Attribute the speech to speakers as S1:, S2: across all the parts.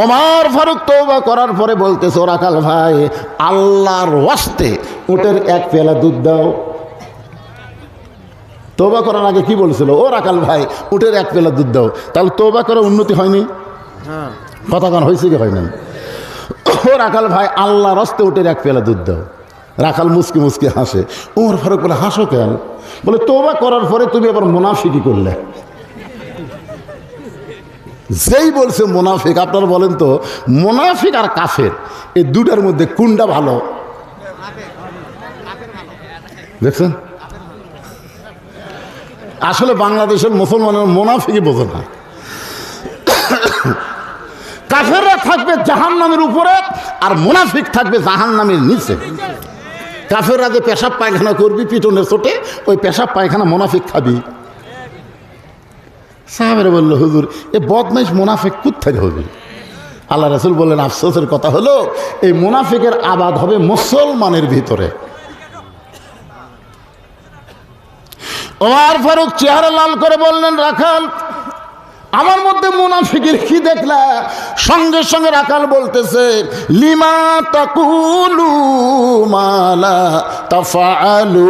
S1: ওমর ফারুক তওবা করার পরে বলতেছে, ও রাখাল ভাই, আল্লাহর ওয়াস্তে উটের এক পেয়ালা দুধ দাও। তওবা করার আগে কি বলছিল? ও রাখাল ভাই, উটের এক পেয়ালা দুধ দাও। তাহলে তওবা করার উন্নতি হয়নি? কথা কান হয়েছে কি হয় না? ও রাখাল ভাই, আল্লাহর ওয়াস্তে উটের এক পেয়ালা দুধ দাও। রাখাল মুসকি মুসকি হাসে। ওমর ফারুক বলে, হাসো কেন? বলে, তওবা করার পরে তুমি আবার মুনাফিকি করলে। যেই বলছে মুনাফিক, আপনারা বলেন তো, মুনাফিক আর কাফের এই দুটার মধ্যে কোনটা ভালো? দেখছেন, আসলে বাংলাদেশের মুসলমানের মুনাফিকই বোঝে না। কাফেররা থাকবে জাহান্নামের উপরে আর মুনাফিক থাকবে জাহান্নামের নিচে। কাফেররা যে পেশাব পায়খানা করবি পিটনের চোটে, ওই পেশাব পায়খানা মুনাফিক খাবি। সাহাবেরা বলল, হুজুর, এ বদমাইশ মুনাফিক কোত্থেকে হবে? আল্লাহ রাসূল বললেন, আফসোসের কথা হলো এই মুনাফিকের আবাদ হবে মুসলমানের ভিতরে। ওমর ফারুক চেহারা লাল করে বললেন, রাখাল, আমার মধ্যে মুনাফিকের কি দেখলা? সঙ্গে সঙ্গে রাখাল বলতেছে, লিমা তাকুলু মা লা তাফআলু।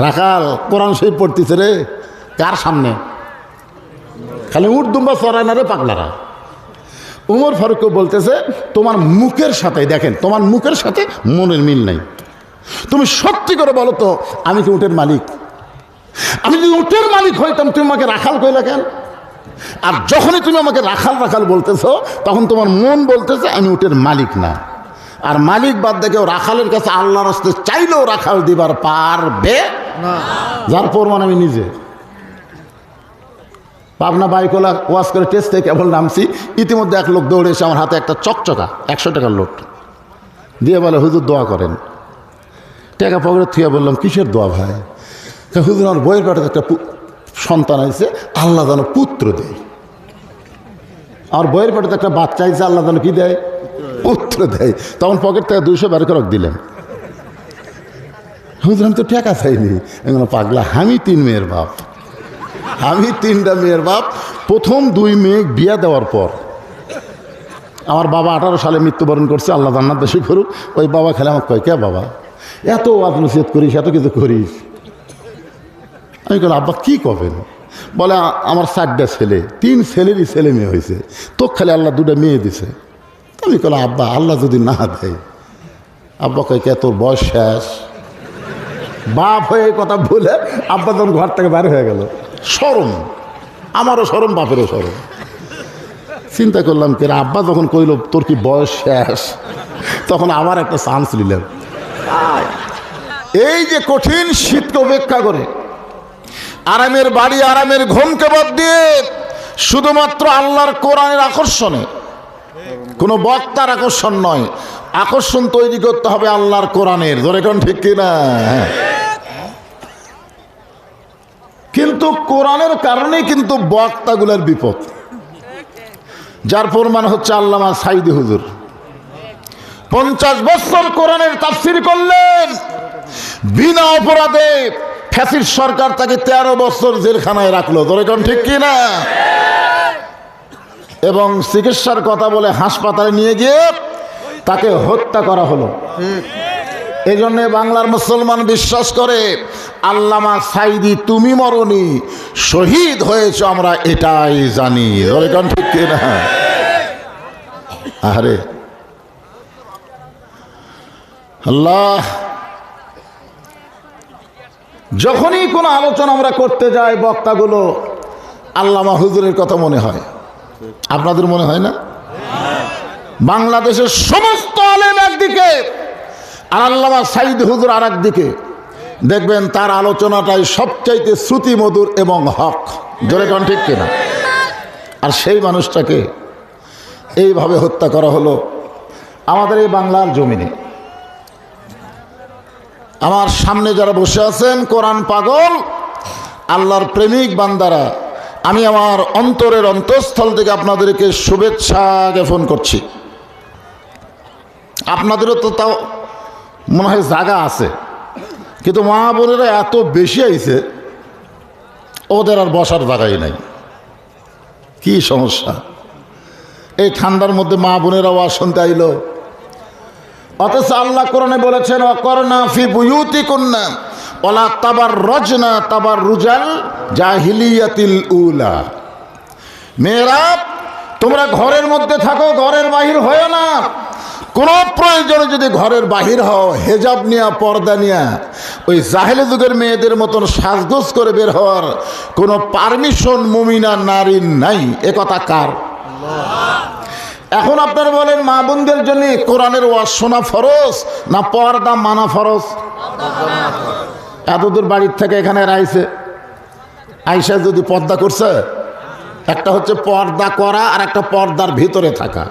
S1: রাখাল কোরআন শরীফ পড়তেছে রে, কার সামনে? খালি উট দুম্বা চড়ায় না রে পাগলারা। উমর ফারুককে বলতেছে, তোমার মুখের সাথে, দেখেন, তোমার মুখের সাথে মনের মিল নাই। তুমি সত্যি করে বলো তো, আমি কি উটের মালিক? আমি যদি উটের মালিক হইতাম, তুমি আমাকে রাখাল কইলা কেন? আর যখনই তুমি আমাকে রাখাল রাখাল বলতেছো, তখন তোমার মন বলতেছে আমি উটের মালিক না। আর মালিক বাদ দেখেও রাখালের কাছে আল্লাহর রাস্তায় চাইলেও রাখাল দিবার পারবে না। যার প্রমাণ আমি নিজে। পাবনা বাইকওয়ালা ওয়াশ করে টেস্ট থেকে কেবল নামছি, ইতিমধ্যে এক লোক দৌড়ে এসে আমার হাতে একটা চকচকা 100 টাকার নোট দিয়ে বলে, হুজুর দোয়া করেন। টাকা পকেটে থুয়ে বললাম, কিসের দোয়া ভাই? হুজুর, আমার বইয়ের পেটে একটা সন্তান আছে, আল্লাহ যেন পুত্র দেয়। আমার বইয়ের পেটে একটা বাচ্চা আছে, আল্লাহ যেন কি দেয়? পুত্র দেয়। তখন পকেট থেকে 200 বের করে দিলেন। হুজুর, আমি তো টাকা চাইনি। পাগলা, আমি 3 মেয়ের বাপ, আমি 3টা মেয়ের বাপ। প্রথম 2 মেয়ে বিয়া দেওয়ার পর আমার বাবা 18 সালে মৃত্যুবরণ করছে, আল্লাহ জান্নাত বেশি করুক। ওই বাবা খেলে আমাকে কয়, কে বাবা এত আত্মনিষেধ করিস, এত কিছু করিস? আমি বলি, আব্বা কি করবেন? বলে, আমার 4টা ছেলে, 3 ছেলেরই ছেলে মেয়ে হয়েছে, তো খালি আল্লাহ 2টা মেয়ে দিছে। আমি বললাম, আব্বা আল্লাহ যদি না দেয়? আব্বা কয়, কে তোর বয়স শেষ? বাপ হয়ে কথা বলে আব্বা তখন ঘর থেকে বাইরে হয়ে গেল। শরম, আমারও শরম, বাপেরও শরম। চিন্তা করলাম, কে আব্বা যখন কইল তোর কি বয়স শেষ, তখন আমার একটা চান্স নিলাম। এই যে কঠিন শীতকে উপেক্ষা করে আরামের বাড়ি, আরামের ঘুমকে বাদ দিয়ে শুধুমাত্র আল্লাহর কোরআনের আকর্ষণে, কোনো বক্তার আকর্ষণ নয়, আকর্ষণ তৈরি করতে হবে আল্লাহর কোরআনের। ধরে কোন ঠিক কিনা? কিন্তু কোরআনের কারণেই কিন্তু বক্তাগুলোর বিপদ। যার প্রমাণ হচ্ছে আল্লামা সাইদি হুজুর 50 বছর কোরআনের তাফসীর করলেন বিনা অপরাধে। ফ্যাসিস্ট সরকার তাকে 13 বছর জেলখানায় রাখলো। ধরে কোন ঠিক কিনা? এবং চিকিৎসার কথা বলে হাসপাতালে নিয়ে গিয়ে তাকে হত্যা করা হলো। এই জন্যে বাংলার মুসলমান বিশ্বাস করে, আল্লামা সাইদি তুমি মরনি, শহীদ হয়েছ আমরা এটাই জানি। ঠিক কিনা? আরে আল্লাহ, যখনই কোনো আলোচনা আমরা করতে যাই, বক্তাগুলো আল্লামা হুজুরের কথা মনে হয়। আপনাদের মনে হয় না? বাংলাদেশের সমস্ত আলেম একদিকে আর আল্লামা সাইদ হুজুর আর একদিকে, দেখবেন তার আলোচনাটাই সবচাইতে শ্রুতি মধুর এবং হক। জোরে কোন ঠিক কিনা? আর সেই মানুষটাকে এইভাবে হত্যা করা হলো আমাদের এই বাংলার জমিনে। আমার সামনে যারা বসে আছেন কোরআন পাগল আল্লাহর প্রেমিক বান্দারা, আমি আমার অন্তরের অন্তঃস্থল থেকে আপনাদেরকে শুভেচ্ছা জ্ঞাপন করছি। আপনাদেরও তো তাও মনে হয় জায়গা আছে, কিন্তু মা বোনেরা এত বেশি আইছে, ওদের আর বসার জায়গাই নাই। কি সমস্যা? এই ঠান্ডার মধ্যে মা বোনেরা ওয়াজ শুনতে আইলো, অথচ আল্লাহ কোরআনে বলেছেন ওয়াকরনা ফি বুয়ুতিকুন্না ওয়ালা তাবাররাজনা তাবাররুজাল জাহিলিয়াতিল উলা। মেয়েরা তোমরা ঘরের মধ্যে থাকো, ঘরের বাহির হয়ো না। কোনো প্রয়োজনে যদি ঘরের বাহির হও, হেজাব নিয়া পর্দা নিয়া ওই জাহেলি যুগের মেয়েদের মতন সাজগোজ করে বের হওয়ার কোনো পারমিশন মুমিনা নারীর নাই। এ কথা কার? এখন আপনারা বলেন মা বোনদের জন্য কোরআনের ওয়াজ শোনা ফরজ না পর্দা মানা ফরজ? এতদূর বাড়ির থেকে এখানে আইছে, আইসা যদি পর্দা করছে, একটা হচ্ছে পর্দা করা আর একটা পর্দার ভিতরে থাকা।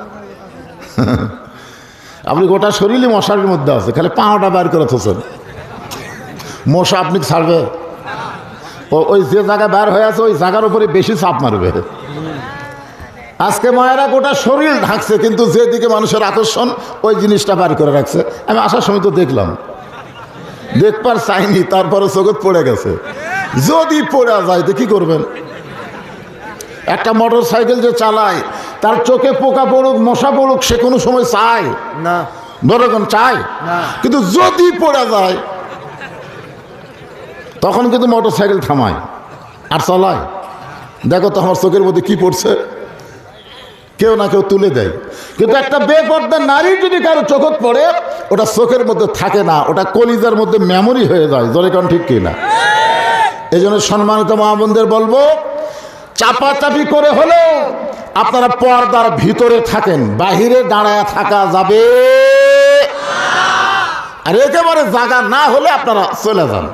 S1: আপনি গোটা শরীরই মশারির মধ্যে আছে, খালি পাওয়াটা বার করে থাকছেন, মশা আপনি ছাড়বে? ওই যে জায়গা বার হয়ে আছে ওই জায়গার উপরে বেশি চাপ মারবে। আজকে মায়েরা গোটা শরীর ঢাকছে, কিন্তু যেদিকে মানুষের আকর্ষণ ওই জিনিসটা বার করে রাখছে। আমি আসার সময় তো দেখলাম, দেখবার চাইনি, তারপরে চোখে পড়ে গেছে। যদি পড়ে যায় তো কি করবেন? একটা মোটর সাইকেল যে চালায়, তার চোখে পোকা পড়ুক মশা পড়ুক, সে কোনো সময় চায় না, ধরুন চায়, কিন্তু যদি পড়ে যায় তখন কিন্তু মোটর সাইকেল থামায় আর চালায়। দেখো তো আমার চোখের মধ্যে কি পড়ছে, কেউ না কেউ তুলে দেয়। কিন্তু একটা বেপর্দা নারী যদি কারো চোখত পড়ে, ওটা চোখের মধ্যে থাকে না, ওটা কলিজার মধ্যে মেমোরি হয়ে যায়। জোরে কারণ ঠিক কিনা? এই জন্য সম্মানিত মা বোনদের বলবো, চাপাচাপি করে হলেও আপনারা পর্দার ভিতরে থাকেন, বাহিরে দাঁড়ায় থাকা যাবে। আর একেবারে জায়গা না হলে আপনারা চলে যান,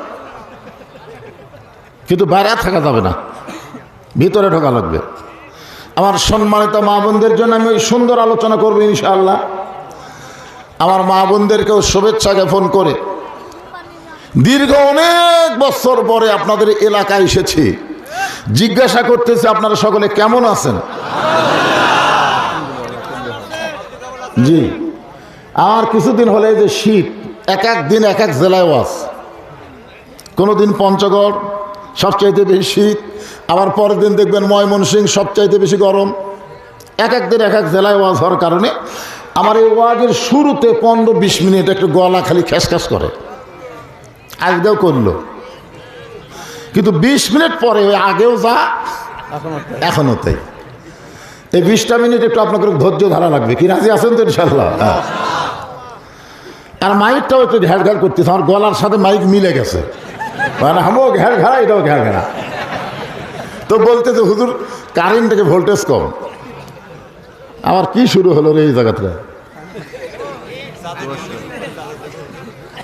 S1: কিন্তু বাইরে থাকা যাবে না, ভিতরে ঢোকা লাগবে। আমার সম্মানিত মা বোনদের জন্য আমি সুন্দর আলোচনা করবো ইনশাআল্লাহ। আমার মা বোনদেরকেও শুভেচ্ছা জ্ঞাপন করে দীর্ঘ অনেক বছর পরে আপনাদের এলাকায় এসেছি, জিজ্ঞাসা করতেছি আপনারা সকলে কেমন আছেন? জি, আর কিছুদিন হলে যে শীত, এক এক দিন এক এক জেলায় ওয়াজ। কোনোদিন পঞ্চগড় সবচাইতে বেশি শীত, আবার পরের দিন দেখবেন ময়মনসিংহ সবচাইতে বেশি গরম। এক এক দিন এক এক জেলায় ওয়াজ হওয়ার কারণে আমার এই ওয়াজের শুরুতে 15-20 মিনিট একটু গলা খালি খ্যাসখ্যাস করে, আজকেও করলো। কিন্তু 20 মিনিট পরে ওই আগেও যা এখনও তাই। এই 20টা মিনিট একটু আপনাকে ধৈর্য ধরা লাগবে। কি রাজি আছেন তো ইনশাল্লাহ? আর মাইকটাও একটু ঘ্যাড় ঘ্যাড় করতেছে, আমার গলার সাথে মাইক মিলে গেছে, মানে আমিও ঘ্যাড় ঘেরা এটাও ঘ্যাড় ঘেরা। তো বলতেছে হুজুর কারেন্ট থেকে ভোল্টেজ কম। আবার কি শুরু হলো রে এই জায়গাতে?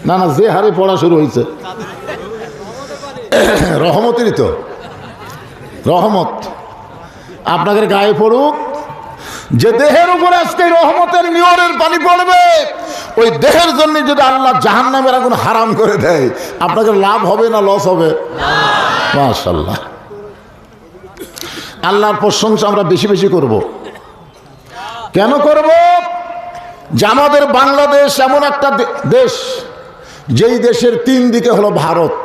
S1: না না, যে হারে পড়া শুরু হয়েছে, রহমতেরই তো রহমত আপনাদের গায়ে পড়ুক। যে দেহের উপরে আজকে রহমতের নিয়রের পানি পড়বে, ওই দেহের জন্য যদি আল্লাহ জাহান্নামের আগুন হারাম করে দেয়, আপনাদের লাভ হবে না লস হবে? মাশাআল্লাহ, আল্লাহর প্রশংসা আমরা বেশি বেশি করব। কেন করব? যে আমাদের বাংলাদেশ এমন একটা দেশ, যেই দেশের 3 দিকে হলো ভারত।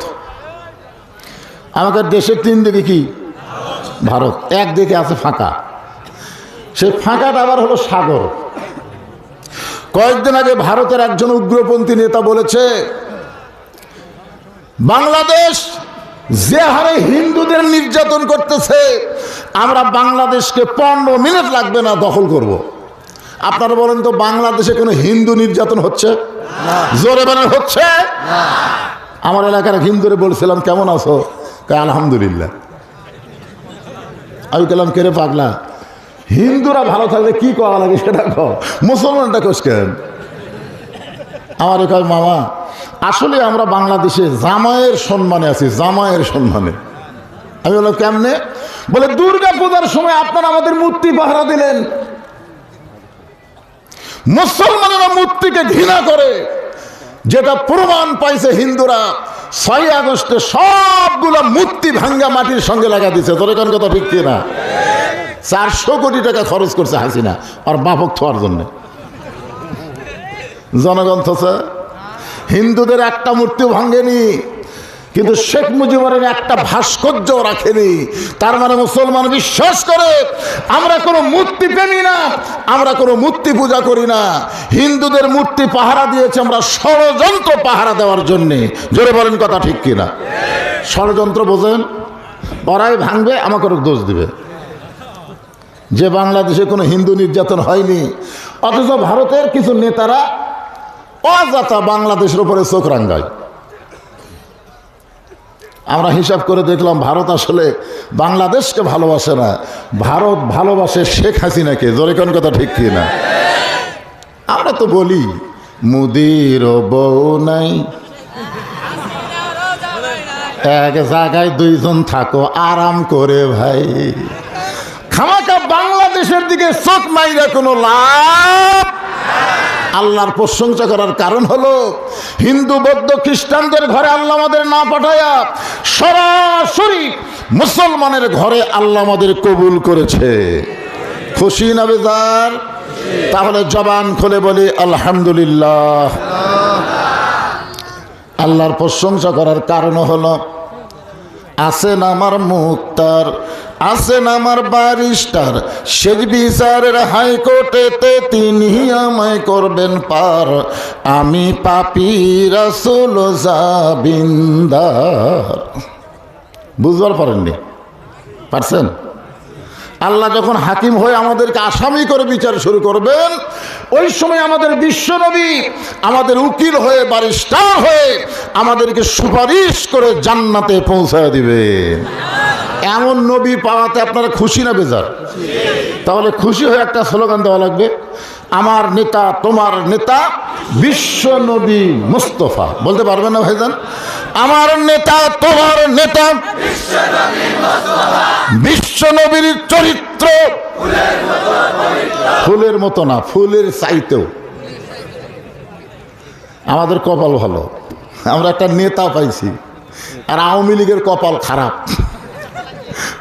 S1: আমাদের দেশের 3 দিকে কি? ভারত। একদিকে আছে ফাঁকা, সেই ফাঁকাটা আবার হলো সাগর। কয়েকদিন আগে ভারতের একজন উগ্রপন্থী নেতা বলেছে, বাংলাদেশ যে হারে হিন্দুদের নির্যাতন করতেছে, আমরা বাংলাদেশকে 15 মিনিট লাগবে না দখল করব। আপনারা বলেন তো, বাংলাদেশে কোনো হিন্দু নির্যাতন হচ্ছে? জোরে বলেন হচ্ছে? আমার এলাকার হিন্দুরে বলছিলাম কেমন আছো, আলহামদুলিল্লাহ। আমি বললাম কেরে পাগলা, হিন্দুরা ভালো থাকলে কি করা লাগে সেটা কও, মুসলমানটা কোস কেন? আমার কয় মামা আসলে আমরা বাংলাদেশে জামাইয়ের সম্মানে আছি, জামাইয়ের সম্মানে। আমি বললাম কেমনে? বলে দুর্গা পূজার সময় আপনারা আমাদের মূর্তি পাহারা দিলেন। মুসলমানেরা মূর্তিকে ঘৃণা করে, যেটা প্রমাণ পাইছে হিন্দুরা 6 আগস্টে সবগুলো মূর্তি ভাঙ্গা মাটির সঙ্গে লাগা দিছে। তোর কোন কথা ঠিক না? 400 কোটি টাকা খরচ করছে হাসিনা আর বাপক থার জন্য। জনগণ থসে, হিন্দুদের একটা মূর্তি ভাঙ্গেনি, কিন্তু শেখ মুজিবুরের একটা ভাস্কর্য রাখেনি। তার মানে মুসলমান বিশ্বাস করে আমরা কোনো মূর্তি প্রেমী না, আমরা কোনো মূর্তি পূজা করি না। হিন্দুদের মূর্তি পাহারা দিয়েছে আমরা ষড়যন্ত্র পাহারা দেওয়ার জন্যে। জোরে বলেন কথা ঠিক কিনা? ষড়যন্ত্র বোঝেন? ওরাই ভাঙবে, আমাকে দোষ দিবে যে বাংলাদেশে কোনো হিন্দু নির্যাতন হয়নি, অথচ ভারতের কিছু নেতারা অযথা বাংলাদেশের উপরে চোখ রাঙ্গায়। আমরা হিসাব করে দেখলাম ভারত আসলে বাংলাদেশকে ভালোবাসে না, ভারত ভালোবাসে শেখ হাসিনাকে। জোরে কোন কথা ঠিক কি না? আমরা তো বলি মুদির বউ নাই, এক জায়গায় দুইজন থাকো আরাম করে ভাই। খামাকা বাংলাদেশের দিকে চোখ মাইরা কোনো লাভ। আল্লাহর প্রশংসা করার কারণ হলো হিন্দু বৌদ্ধ খ্রিস্টানদের ঘরে আল্লাহ আমাদের না পাঠায়া সরাসরি মুসলমানের ঘরে আল্লাহ আমাদের কবুল করেছে। খুশি না বেজার? তাহলে জবান খুলে বলি আলহামদুলিল্লাহ। আল্লাহর প্রশংসা করার কারণ হলো আছেন আমার মুক্তার, আছেন আমার ব্যারিস্টার, শেষ বিচারের হাইকোর্টেতে তিনি আমায় করবেন পার। আমি পাপী রাসূল জাবিন্দার। বুঝবার পারেননি? পারছেন? আল্লাহ যখন হাকিম হয়ে আমাদেরকে আসামি করে বিচার শুরু করবেন, ওই সময় আমাদের বিশ্বনবী আমাদের উকিল হয়ে ব্যারিস্টার হয়ে আমাদেরকে সুপারিশ করে জান্নাতে পৌঁছায় দিবে। এমন নবী পাওয়াতে আপনারা খুশি না বেজার? তাহলে খুশি হয়ে একটা স্লোগান দেওয়া লাগবে, আমার নেতা তোমার নেতা বিশ্ব নবী মুস্তফা। বলতে পারবেন না ভাইজান? আমার নেতা তোমার নেতা বিশ্ব নবীর চরিত্র ফুলের মতো না, ফুলের চাইতেও। আমাদের কপাল ভালো, আমরা একটা নেতা পাইছি। আর আওয়ামী লীগের কপাল খারাপ,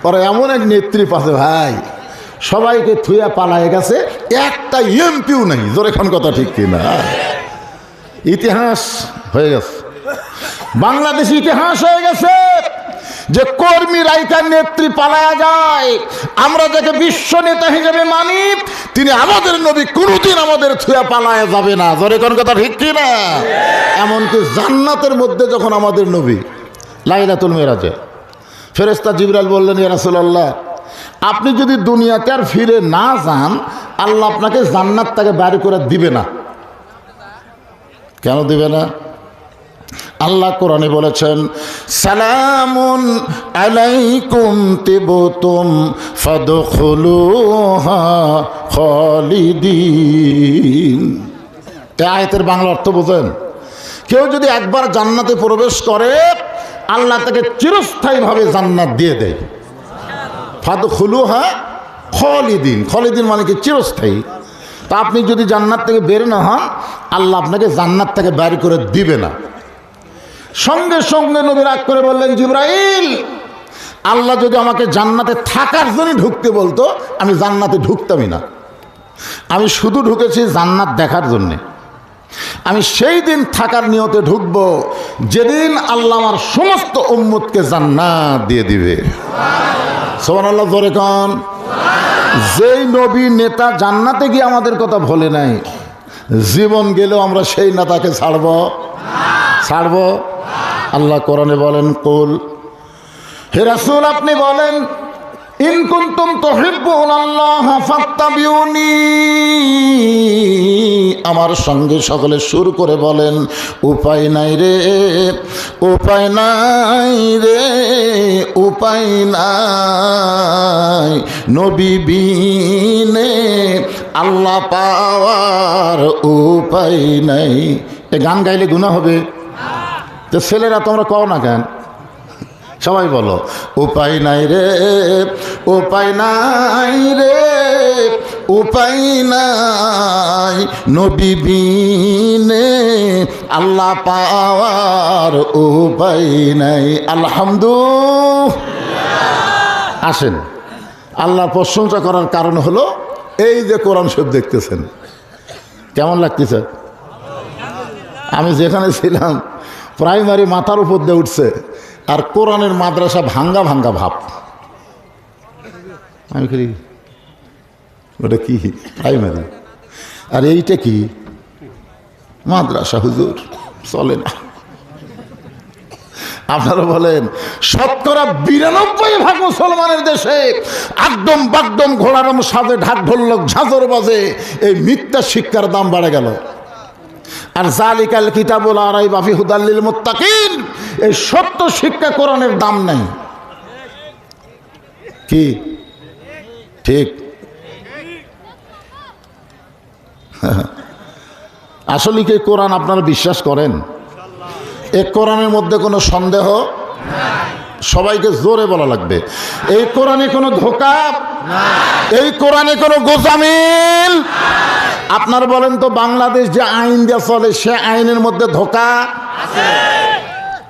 S1: ওরা এমন এক নেত্রী পাশে ভাই সবাইকে থুয়া পালায় গেছে, একটা এমপিও নেই। জোরে খান কথা ঠিক কিনা? ইতিহাস হয়ে গেছে, বাংলাদেশ ইতিহাস হয়ে গেছে যে কর্মী রাইকার নেত্রী পালায়া যায়। আমরা যাকে বিশ্ব নেতা হিসেবে মানি তিনি আমাদের নবী, কোনোদিন আমাদের থুয়া পালায়া যাবে না। জোরে কোন কথা ঠিক কিনা? এমনকি জান্নাতের মধ্যে যখন আমাদের নবী লাইলাতুল মেরাজে ফেরেশতা জিবরাইল বললেন, ইয়া রাসূলুল্লাহ আপনি যদি দুনিয়াতে আর ফিরে না যান আল্লাহ আপনাকে জান্নাত থেকে বাইরে করে দিবে না। কেন দিবে না? আল্লাহ কোরআনে বলেছেন, সালামুন আলাইকুম তিবতুম ফাদখুলুহা খালিদিন। এই আয়াতের বাংলা অর্থ বোঝেন? কেউ যদি একবার জান্নাতে প্রবেশ করে আল্লাহ তাকে চিরস্থায়ীভাবে জান্নাত দিয়ে দেয়। ফাদখুলুহা খালিদিন, খালিদিন মানে কি? চিরস্থায়ী। তা আপনি যদি জান্নাত থেকে বের না হন আল্লাহ আপনাকে জান্নাত থেকে বের করে দিবে না। সঙ্গে সঙ্গে নবী রাগ করে বললেন, জিবরাইল আল্লাহ যদি আমাকে জান্নাতে থাকার জন্য ঢুকতে বলতো আমি জান্নাতে ঢুকতামই না। আমি শুধু ঢুকেছি জান্নাত দেখার জন্যে। আমি সেই দিন থাকার নিয়তে ঢুকবো যেদিন আল্লাহ আমার সমস্ত উম্মতকে জান্নাত দিয়ে দিবে। সুবহানাল্লাহ, জোরে কোন। যেই নবী নেতা জান্নাতে গিয়ে আমাদের কথা ভোলে নাই, জীবন গেলেও আমরা সেই নেতাকে ছাড়বো? আল্লাহ কোরআনে বলেন, কুল হে রাসূল আপনি বলেন, ইন কুনতুম তুহিব্বুনাল্লাহ ফাত্তাবিউনি। আমার সঙ্গে সকলে সুর করে বলেন, উপায় নাই রে, উপায় নাই রে, উপায় নাই নবী বিনে আল্লাহ পাওয়ার উপায় নাই। এ গান গাইলে গুনাহ হবে? তো ছেলেরা তোমরা কও না কেন? সবাই বলো, উপায় নাই রে, উপায় নাই রে, উপায় নাই নবী বিনে আল্লাহ পাওয়ার উপায় নাই। আলহামদুলিল্লাহ। আসেন, আল্লাহর প্রশংসা করার কারণ হলো এই যে কোরআন শরীফ দেখতেছেন, কেমন লাগতেছে? আমি যেখানে ছিলাম প্রাইমারি মাথার উপর দিয়ে উঠছে, আর কোরআনের মাদ্রাসা ভাঙ্গা ভাঙ্গা ভাব। আমি খালি ওটা কি প্রাইমারি, আর এইটা কি মাদ্রাসা, হুজুর চলে না। আপনারা বলেন ৯২% মুসলমানের দেশে একদম বাগদম ঘোড়ারম সাজে ঢাক ঢোলক ঝাঁঝর বাজে, এই মিথ্যা শিক্ষার দাম বেড়ে গেল। আর জালিকাল কিতাবুল লা রাইবা ফিহি হুদাল লিল মুত্তাকিন, এই সত্য শিক্ষা কোরআনের দাম নাই। কি ঠিক? আসলে কি কোরআন আপনারা বিশ্বাস করেন? এই কোরআনের মধ্যে কোনো সন্দেহ? সবাইকে জোরে বলা লাগবে, এই কোরআনে কোনো ধোঁকা, এই কোরআনে কোনো গোজামিল। আপনার বলেন তো, বাংলাদেশ যে আইন দিয়ে চলে সে আইনের মধ্যে ধোঁকা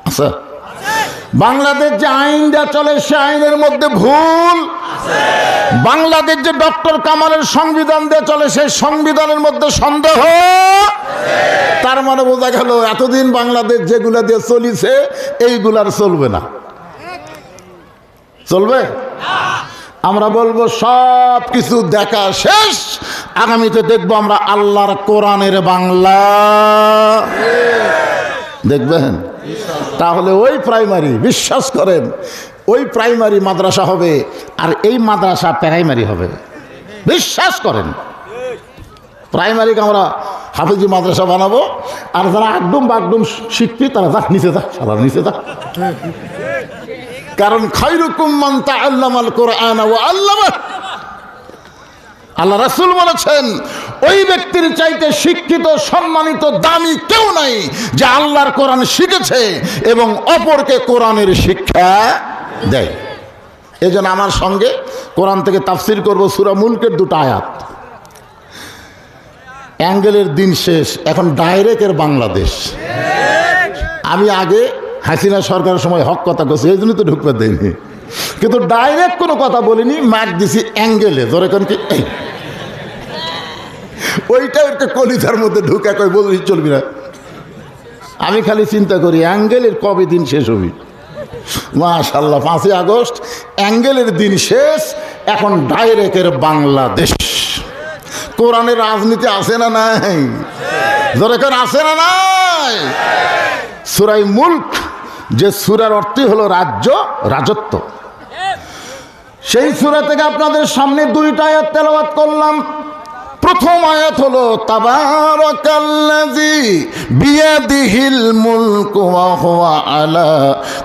S1: আছে? বাংলাদেশ যে আইন দেওয়া চলে সে আইনের মধ্যে ভুল? বাংলাদেশ যে ডক্টর কামালের সংবিধান দিয়ে চলে সেই সংবিধানের মধ্যে সন্দেহ? তার মানে বোঝা গেল এতদিন বাংলাদেশ যেগুলা দিয়ে চলিছে এইগুলার চলবে না। চলবে? আমরা বলবো সব কিছু দেখা শেষ, আগামীতে দেখবো আমরা আল্লাহর কোরআনের বাংলা। দেখবেন? তাহলে ওই প্রাইমারি, বিশ্বাস করেন, ওই প্রাইমারি মাদ্রাসা হবে আর এই মাদ্রাসা প্রাইমারি হবে। বিশ্বাস করেন, প্রাইমারিকে আমরা হাফেজি মাদ্রাসা বানাবো, আর যারা একদম বাকডুম শিখবি তারা যাক নিচে যাক, সারা নিচে যাক। কারণ খায়রুকুম মান তাআল্লামাল কুরআন ওয়া আল্লামা। আল্লাহ রাসূল বলেছেন, ওই ব্যক্তির চাইতে শিক্ষিত, সম্মানিত, দামি কেউ নাই যে আল্লাহর কোরআন শিখেছে এবং অপরকে কোরআনের শিক্ষা দেয়। এই জন্য আমার সঙ্গে কোরআন থেকে তাফসির করব সূরা মুলকের 2টা আয়াত। অ্যাঙ্গেলের দিন শেষ, এখন ডাইরেক্টের বাংলাদেশ। আমি আগে হাসিনা সরকারের সময় হক কথা করছি, এই জন্য তো ঢুকতে দেয়নি, কিন্তু ডাইরেক্ট কোনো কথা বলিনি, মার দিছি অ্যাঙ্গেলে। ধরে কোন কি ওইটা একটা কলিজার মধ্যে ঢুকে কই বলি চলবি না। আমি খালি চিন্তা করি অ্যাঙ্গেলের কবে দিন শেষ হবি। মাশাআল্লাহ, 5ই আগস্ট অ্যাঙ্গেলের দিন শেষ, এখন ডাইরেক্টের বাংলাদেশ। কোরআনের রাজনীতি আছে না নাই? ধরে কোন আছে না নাই? সূরা মুলক, যে সূরার অর্থই হলো রাজ্য, রাজত্ব, সেই সূরা থেকে আপনাদের সামনে 2টা আয়াত তেলাওয়াত করলাম। প্রথম আয়াত হলো তাবারাকাল্লাযী বিয়াদিহিল মুলকু ওয়া হুয়া আলা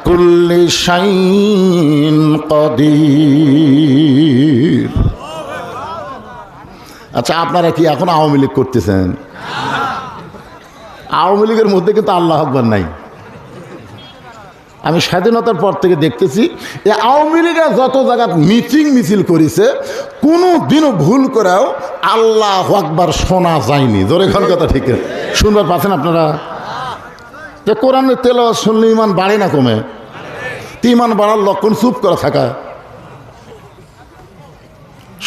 S1: কুল্লি শাইইন কাদির। আচ্ছা, আপনারা কি এখন আওয়ামী লীগ করতেছেন? আওয়ামী লীগের মধ্যে কিন্তু আল্লাহু আকবার নাই। আমি স্বাধীনতার পর থেকে দেখতেছি এই আওয়ামী লীগরা যত জায়গায় মিছিল করেছে, কোনো দিনও ভুল করেও আল্লাহু আকবার শোনা যায়নি। জোরে কোন কথা ঠিক শুনবার পাচ্ছেন আপনারা? যে কোরআনের তেলাওয়াত শুনলে ইমান বাড়ে না কমে? ইমান বাড়ার লক্ষণ চুপ করে থাকা।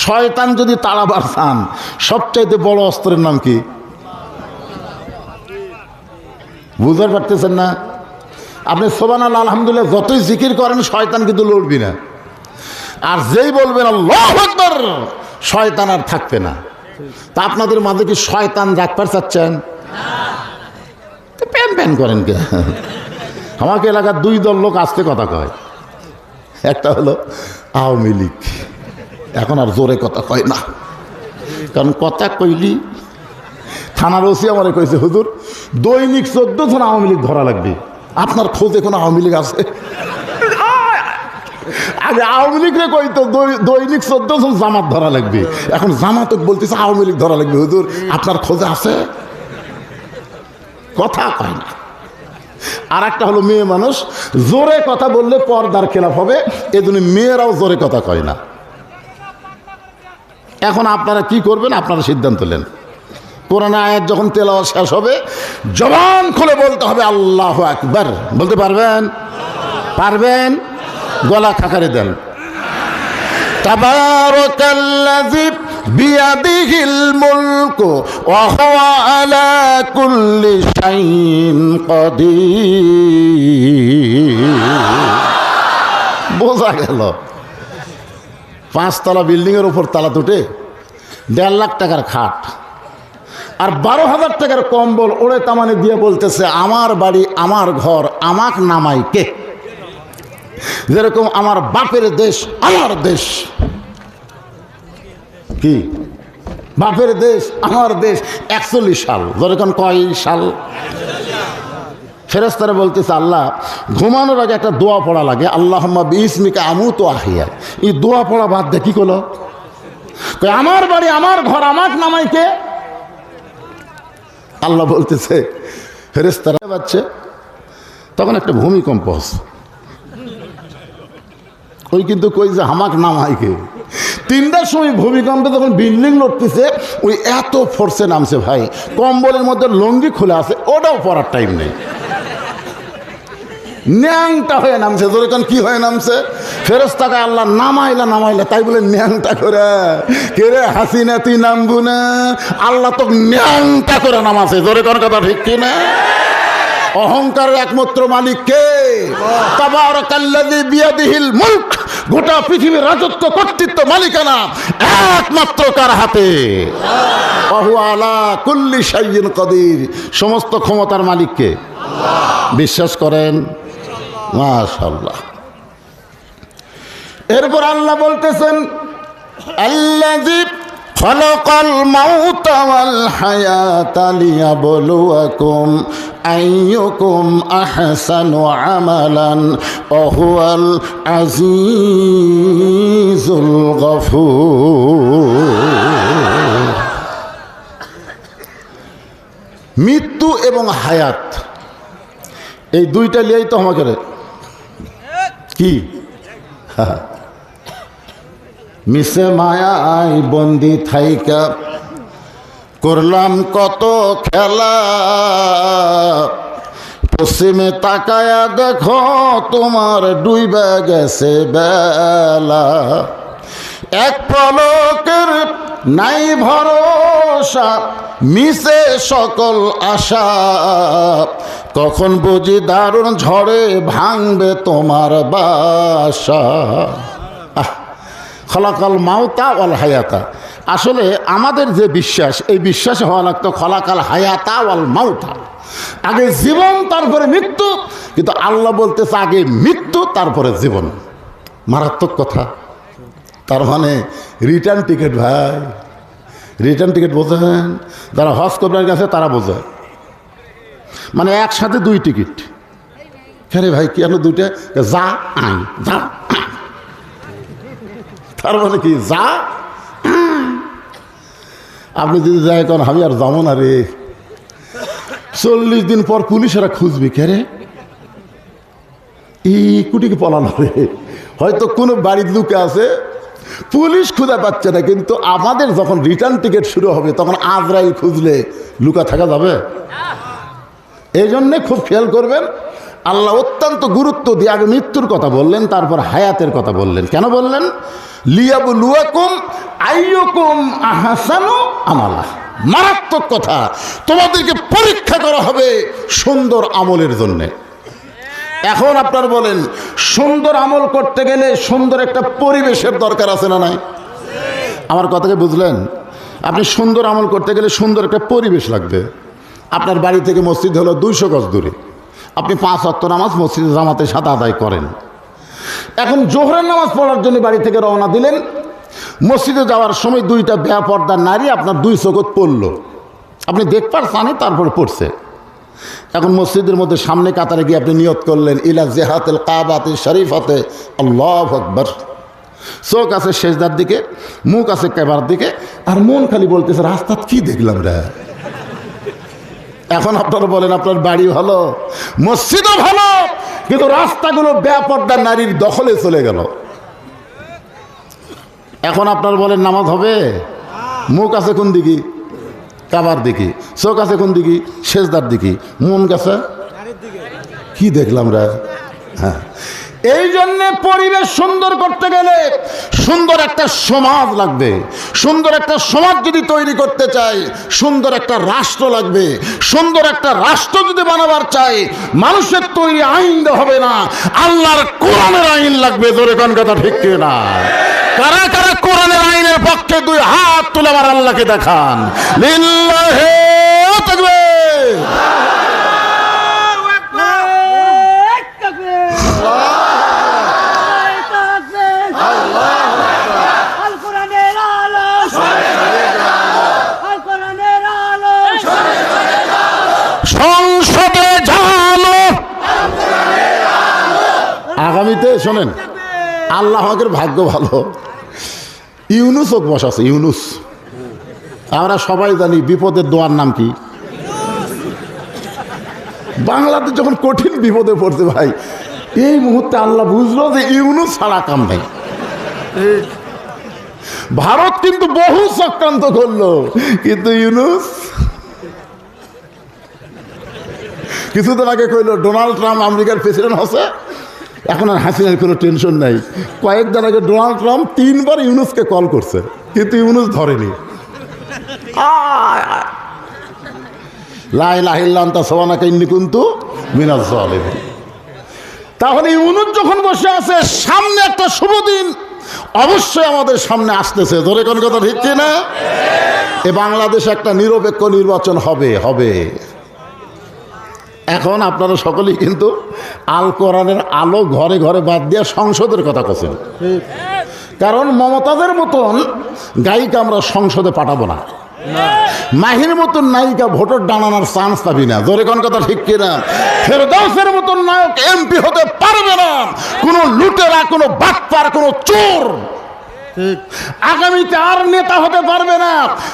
S1: শয়তান যদি তাড়াবার চান, সবচাইতে বড় অস্ত্রের নাম কি? বুঝতে পারতেছেন না? আপনি সুবহানাল্লাহ আলহামদুলিল্লাহ যতই জিকির করেন, শয়তান কিন্তু লড়বি না। আর যেই বলবেন আল্লাহু আকবার, শয়তান আর থাকবে না। তা আপনাদের মাঝে কি শয়তান রাখবার চাচ্ছেন? প্যান প্যান করেন কে? আমাকে এলাকার 2 দল লোক আসতে কথা কয়। একটা হলো আওয়ামী লীগ, এখন আর জোরে কথা কয় না, কারণ কথা কইলি থানার ওসি আমারে কইছে, হুজুর দৈনিক 14 জন আওয়ামী লীগ ধরা লাগবে, আপনার খোঁজে কোনো আওয়ামী লীগ আছে? আগে আওয়ামী লীগরে কইতো দৈনিক 14 জন জামাত ধরা লাগবে, এখন জামাত বলতেছে আওয়ামী লীগ ধরা লাগবে, হুজুর আপনার খোঁজে আছে? কথা কয় না। আর একটা হলো মেয়ে মানুষ, জোরে কথা বললে পর্দার খেলাফ হবে, এজন্য মেয়েরাও জোরে কথা কয় না। এখন আপনারা কি করবেন? আপনারা সিদ্ধান্ত নেন। কোরআন আয়াত যখন তেলাওয়াত শেষ হবে, জবান খুলে বলতে হবে আল্লাহু আকবার। বলতে পারবেন? পারবেন? গলা খাকারে দেন। তাবারাকাল্লাযী বিয়াদিহিল মুলকু ওয়া হুয়া আলা কুল্লি শাইইন কাদির। বোঝা গেল 5 তলা বিল্ডিং এর উপর তালা তুটে 1.5 লাখ টাকার খাট আর 12,000 টাকার কম্বল ওড়ে তামানে দিয়ে বলতেছে আমার বাড়ি আমার ঘর আমাক নামাই কে। যেরকম আমার বাপের দেশ আমার দেশ, কি বাপের দেশ আমার দেশ 41 সাল, যেরকম কয় সাল? ফেরেশতারা বলতেছে আল্লাহ ঘুমানোর আগে একটা দোয়া পড়া লাগে, আল্লাহুম্মা বিইসমিকা আমুতু আহইয়া। এই দোয়া পড়া বাদ দিয়ে কি করলো? আমার বাড়ি আমার ঘর আমাক নামাই কে? আল্লাহ বলতেছে ফেরেশতারা বাচ্চা তখন একটা ভূমিকম্প হচ্ছে, ওই কিন্তু কই যে হামাক নামাই কে। 3টার সময় ভূমিকম্পে যখন বিল্ডিং লড়তেছে ওই এত ফোর্সে নামছে ভাই, কম্বলের মধ্যে লঙ্গি খুলে আছে ওটাও পরার টাইম নেই, ন্যাংটা হয়ে নামছে। যখন কি হয়ে নামছে? ফেরেশতাকে আল্লাহ নামাইলা নামাইলা, তাই বলে ন্যাংটা করে কে রে হাসিনা তুই নামবু না? আল্লাহ তো ন্যাংটা করে নামাছে। জোরে কোন কথা ঠিক কি না? অহংকারের একমাত্র মালিক কে? তাবারাকাল্লাযী বিয়াদিহিল মুলক। গোটা পৃথিবীর রাজত্ব কর্তৃত্ব মালিকানা একমাত্র কার হাতে? ওয়া হুয়া আলা কুল্লি শাইইন কাদির। সমস্ত ক্ষমতার মালিক কে? বিশ্বাস করেন? মাশাআল্লাহ। এরপর আল্লাহ বলতেছেন আল্লাযী খালাকাল মাউতা ওয়াল হায়াতা লিয়াবলুয়াকুম আইয়ুকুম আহসানু আমালান ওয়া হুয়াল আজিজুল গফুর। মৃত্যু এবং হায়াত এই দুইটা লিয়েই তো আমাকে কি মিশে মায়ায় বন্দি থাইকা করলাম কত খেলা, পশ্চিমে তাকায়া দেখো তোমার ডুইবা গেছে বেলা, এক পলকের নাই ভরসা মিশে সকল আশা, কখন বুঝি দারুণ ঝড়ে ভাঙবে তোমার বাসা। খলাকাল মাউতা ওয়াল হায়াতা। আসলে আমাদের যে বিশ্বাস এই বিশ্বাসে হওয়া লাগতো খলাকাল হায়াতা ওয়াল মাউতা, আগে জীবন তারপরে মৃত্যু, কিন্তু আল্লাহ বলতেছে আগে মৃত্যু তারপরে জীবন। মারাত্মক কথা। তার মানে রিটার্ন টিকিট ভাই, রিটার্ন টিকিট বোঝেন? যারা হজ করবার গেছে তারা বোঝায়, মানে একসাথে 2 টিকিট। কেন ভাই কেন 2টা? যা আই যা। তার মানে কি যা আপনি যদি যাই কন আমি আর যাবো না রে, 40 দিন পর পুলিশেরা খুঁজবে কে রে এই কুটিকে পলানো রে। হয়তো কোনো বাড়ির লুকে আছে, পুলিশ খুঁজে পাচ্ছে না, কিন্তু আমাদের যখন রিটার্ন টিকিট শুরু হবে তখন আজরাইল খুঁজলে লুকা থাকা যাবে? এই জন্যে খুব খেয়াল করবেন, আল্লাহ অত্যন্ত গুরুত্ব দিয়ে আগে মৃত্যুর কথা বললেন, তারপর হায়াতের কথা বললেন। কেন বললেন? লিয়াবলুয়াকুম আইয়ুকুম আহসানু আমালা। মারাত্মক কথা, তোমাদেরকে পরীক্ষা করা হবে সুন্দর আমলের জন্যে। এখন আপনার বলেন সুন্দর আমল করতে গেলে সুন্দর একটা পরিবেশের দরকার আছে না নাই? আমার কথাকে বুঝলেন? আপনি সুন্দর আমল করতে গেলে সুন্দর একটা পরিবেশ লাগবে। আপনার বাড়ি থেকে মসজিদ হলো 200 গজ দূরে, আপনি 5 ওয়াক্ত নামাজ মসজিদে জামাতের সাথে আদায় করেন। এখন জোহরের নামাজ পড়ার জন্য বাড়ি থেকে রওনা দিলেন, মসজিদে যাওয়ার সময় 2টা বেপর্দা নারী আপনার 2 চোখত পড়লো, আপনি দেখবার চানে তারপরে পড়ছে। এখন মসজিদের মধ্যে সামনে কাতারে গিয়ে আপনি নিয়ত করলেন ইলা জিহাতিল কাবাতিল শরীফাতে আল্লাহু আকবার। চোখ আছে সেজদার দিকে, মুখ আছে কাবার দিকে, আর মন খালি বলতেছে রাস্তা কি দেখলাম রে। এখন আপনারা বলেন আপনার বাড়ি ভালো, মসজিদও ভালো, কিন্তু রাস্তাগুলো বেপর্দা নারীর দখলে চলে গেল। এখন আপনার বলেন নামাজ হবে? মুখ আছে কোন দিকে? কাবার দিকে। চোখ আছে কোন দিকে? সেজদার দিকে। মন গেছে কি দেখলাম রে। হ্যাঁ, এই জন্যে পরিবেশ সুন্দর করতে গেলে সুন্দর একটা সমাজ লাগবে। সুন্দর একটা সমাজ যদি তৈরি করতে চাই, সুন্দর একটা রাষ্ট্র লাগবে। সুন্দর একটা রাষ্ট্র যদি বানাবার চাই, মানুষের তৈরি আইন হবে না, আল্লাহর কোরআনের আইন লাগবে। জোরে কোন কথা ঠিক কি না? কারা কারা কোরআনের আইনের পক্ষে দুই হাত তুলে আমার আল্লাহকে দেখান। লিল্লাহি তাকবীর। সংসদে জানো আগামীতে শোনেন, আল্লাহ আমাদের ভাগ্য ভালো, ইউনুস ওক বসাছে। ইউনুস, আমরা সবাই জানি বিপদের দোয়ার নাম কি? বাংলাদেশ যখন কঠিন বিপদে পড়ছে ভাই, এই মুহূর্তে আল্লাহ বুঝলো যে ইউনুস ছাড়া কাম নাই। ভারত কিন্তু বহু চক্রান্ত করলো, কিন্তু ইউনুস কিছুদিন আগে কইলো ডোনাল্ড ট্রাম্প আমেরিকার প্রেসিডেন্ট হচ্ছে, এখন আর হাসিনার কোনো টেনশন নাই। কয়েকদিন আগে ডোনাল্ড ট্রাম্প 3 বার ইউনুসকে কল করছে, কিন্তু ইউনুস ধরেনি। লা ইলাহা ইল্লা আনতা সুবহানাকা ইন্নী কুনতু মিনাজ জালিমিন। তাহলে ইউনুস যখন বসে আছে, সামনে একটা শুভ দিন অবশ্যই আমাদের সামনে আসতেছে। ধরে কোন কথা ঠিক না? এ বাংলাদেশে একটা নিরপেক্ষ নির্বাচন হবে। এখন আপনারা সকলেই কিন্তু আল কোরআনের আলো ঘরে ঘরে বাদ দিয়ে সংসদের কথা বলছেন। কারণ মমতাজের মতন গায়িকা আমরা সংসদে পাঠাবো না, মাহির মতন নায়িকা ভোটের ডানানোর চান্স পাবি না। জোরে কোন কথা ঠিক কিনা? ফেরদাউসের মতন নায়ক এমপি হতে পারবে না। কোনো লুটেরা, কোনো বাটপার, কোনো চোর আগামীতে আর নেতা হতে পারবে না।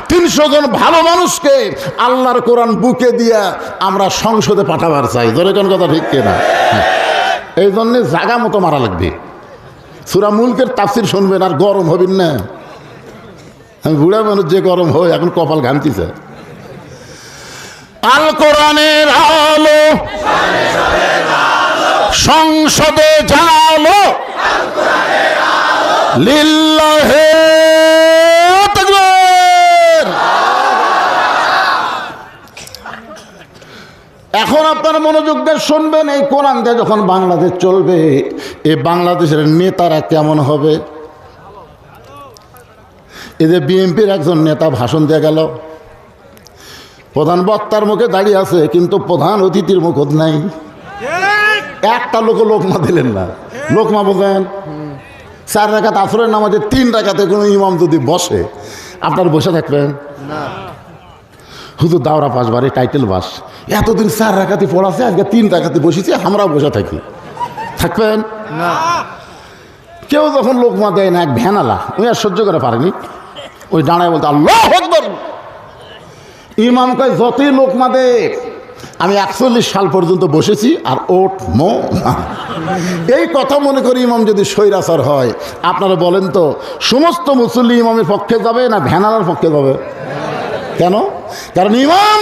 S1: 300 জন ভালো মানুষকে আল্লাহর কোরআন বুকে দিয়া আমরা সংসদে পাঠাবার চাই। জোরে কোন কথা ঠিক কিনা? এই জন্য জায়গা মতো মারা লাগবে। সূরা মুলকের তাফসীর শুনবেন আর গরম হবেন না। আমি বুড়া মানুষ, যে গরম হয় এখন কপাল ঘামতিছে। আল কোরআনের আলো সংসদে জালো, লিল্লাহি তাকবীর। এখন আপনারা মনোযোগ দিয়ে শুনবেন, এই কোরআন দিয়ে যখন বাংলাদেশ চলবে, এই বাংলাদেশের নেতারা কেমন হবে। এই যে বিএনপির একজন নেতা ভাষণ দিয়ে গেল, প্রধান বক্তার মুখে দাঁড়িয়ে আছে, কিন্তু প্রধান অতিথির মুখ নাই। একটা লোকমা দিলেন না। লোকমা বোঝেন? 4 রাকাত আসরের নামাজে 3 রাকাতে কোনো ইমাম যদি বসে, আপনার বসে থাকবেন না? হুজুর দাওরা পাস বাড়ি টাইটেল বাস, এতদিন 4 রাকাতি পড়াছে, আজকে 3 রাকাতে বসেছি, আমরা বসে থাকবেন না? কেউ যখন লোকমা দেয় না, এক ভ্যানালা, ওই আর সহ্য করে পারেনি, ওই দাঁড়ায় বলতে আল্লাহু আকবার। ইমাম কয় যতই লোকমা দে, আমি 41 সাল পর্যন্ত বসেছি, আর ওট মো না। এই কথা মনে করি ইমাম যদি স্বৈরাচার হয়, আপনারা বলেন তো সমস্ত মুসল্লি ইমামের পক্ষে যাবে না ভ্যানালার পক্ষে যাবে? কেন? কারণ ইমাম,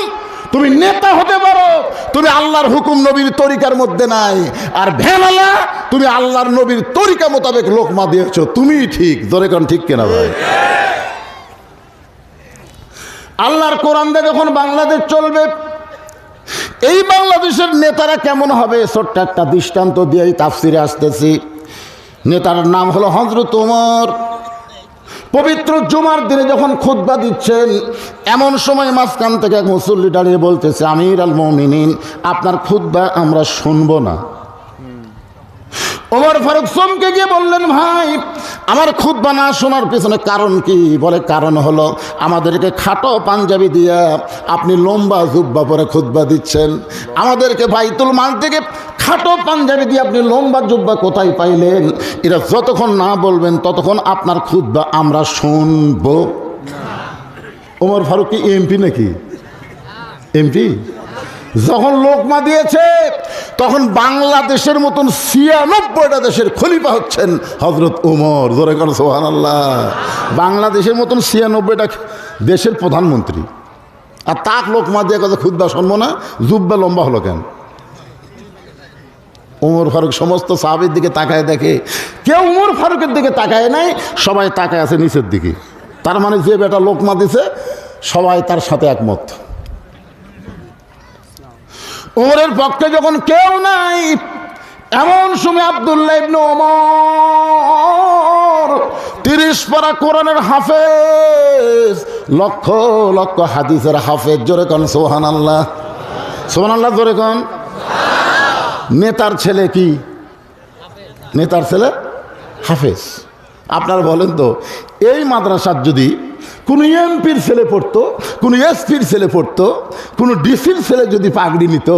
S1: তুমি নেতা হতে পারো, তুমি আল্লাহর হুকুম নবীর তরিকার মধ্যে নাই। আর ভ্যানালা, তুমি আল্লাহর নবীর তরিকা মোতাবেক লোকমা দিয়েছো, তুমি ঠিক। জোরে কোন ঠিক কিনা ভাই? আল্লাহর কোরআন দিয়ে যখন বাংলাদেশ চলবে, এই বাংলাদেশের নেতারা কেমন হবে, ছোট্ট একটা দৃষ্টান্ত দিয়েই তাফসিরে আসতেছি। নেতার নাম হলো হযরত ওমর। পবিত্র জুমার দিনে যখন খুতবা দিচ্ছেন, এমন সময় মাঝখান থেকে এক মুসল্লি দাঁড়িয়ে বলতেছে, আমির আল মুমিনিন, আপনার খুতবা আমরা শুনবো না। ওমর ফারুক চমকে গিয়ে বললেন, ভাই আমার খুতবা না শোনার পেছনে কারণ কি? বলে কারণ হলো আমাদেরকে খাটো পাঞ্জাবি দিয়া আপনি লম্বা জুব্বা পরে খুতবা দিচ্ছেন, আমাদেরকে বাইতুল মাল থেকে খাটো পাঞ্জাবি দিয়ে আপনি লম্বা জুব্বা কোথায় পাইলেন? এরা যতক্ষণ না বলবেন ততক্ষণ আপনার খুতবা আমরা শুনবো না। ওমর ফারুক কি এমপি নাকি? এমপি যখন লোকমা দিয়েছে, তখন বাংলাদেশের মতন 96টা দেশের খলিফা হচ্ছেন হযরত ওমর। জোরে করে সুবহানাল্লাহ। বাংলাদেশের মতন 96টা দেশের প্রধানমন্ত্রী, আর তাক লোকমা দিয়ে কথা খুতবা শুনবো না, জুব্বা লম্বা হলো কেন? উমর ফারুক সমস্ত সাহাবীর দিকে তাকায় দেখে কেউ উমর ফারুকের দিকে তাকায় নাই, সবাই তাকায় আছে নিচের দিকে। তার মানে যে বেটা লোকমা দিছে সবাই তার সাথে একমত। উমরের পক্ষে যখন কেউ নাই, এমন সময় আব্দুল্লাহ ইবনে ওমর 30 পারা কোরআনের হাফেজ, লক্ষ লক্ষ হাদিসের হাফেজ, জোরে কোন সুবহানাল্লাহ, সুবহানাল্লাহ জোরে কোন। নেতার ছেলে কি? নেতার ছেলে হাফেজ। আপনারা বলেন তো, এই মাদ্রাসার যদি কোনো এমপির ছেলে পড়তো, কোনো এসপির ছেলে পড়তো, কোনো ডিসির ছেলে যদি পাগড়ি নিত,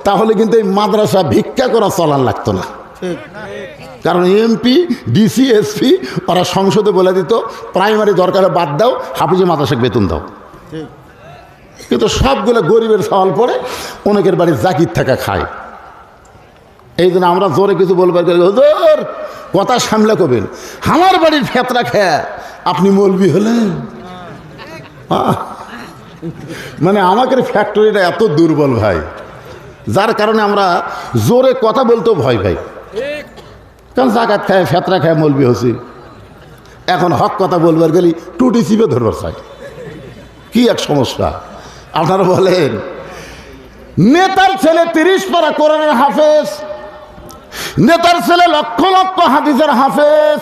S1: তাহলে কিন্তু এই মাদ্রাসা ভিক্ষা করা চলার লাগতো না। কারণ এমপি, ডিসি, এসপি ওরা সংসদে বলে দিত প্রাইমারি দরকারে বাদ দাও, হাফিজে মাদ্রাসাকে বেতন দাও। কিন্তু সবগুলো গরিবের সওয়াল পড়ে, অনেকের বাড়ি জাকির থাকা খায়। এই জন্য আমরা জোরে কিছু বলবার গেলে হুজুর কথা সামলে করবেন, আমার বাড়ির ফেতরা খেয়ে আপনি মৌলবি হলেন। মানে আমাদের ফ্যাক্টরিটা এত দুর্বল ভাই, যার কারণে আমরা জোরে কথা বলতেও ভয় পাই। কারণ জাকাত খায়, ফেতরা খায় মৌলবি হচ্ছি। এখন হক কথা বলবার গেলি টুটি চিপে ধরবার চাই, কি এক সমস্যা। আপনারা বলেন, নেতার ছেলে 30 পারা কোরআনের হাফেজ, নেতার ছেলে লক্ষ লক্ষ হাদিসের হাফেজ।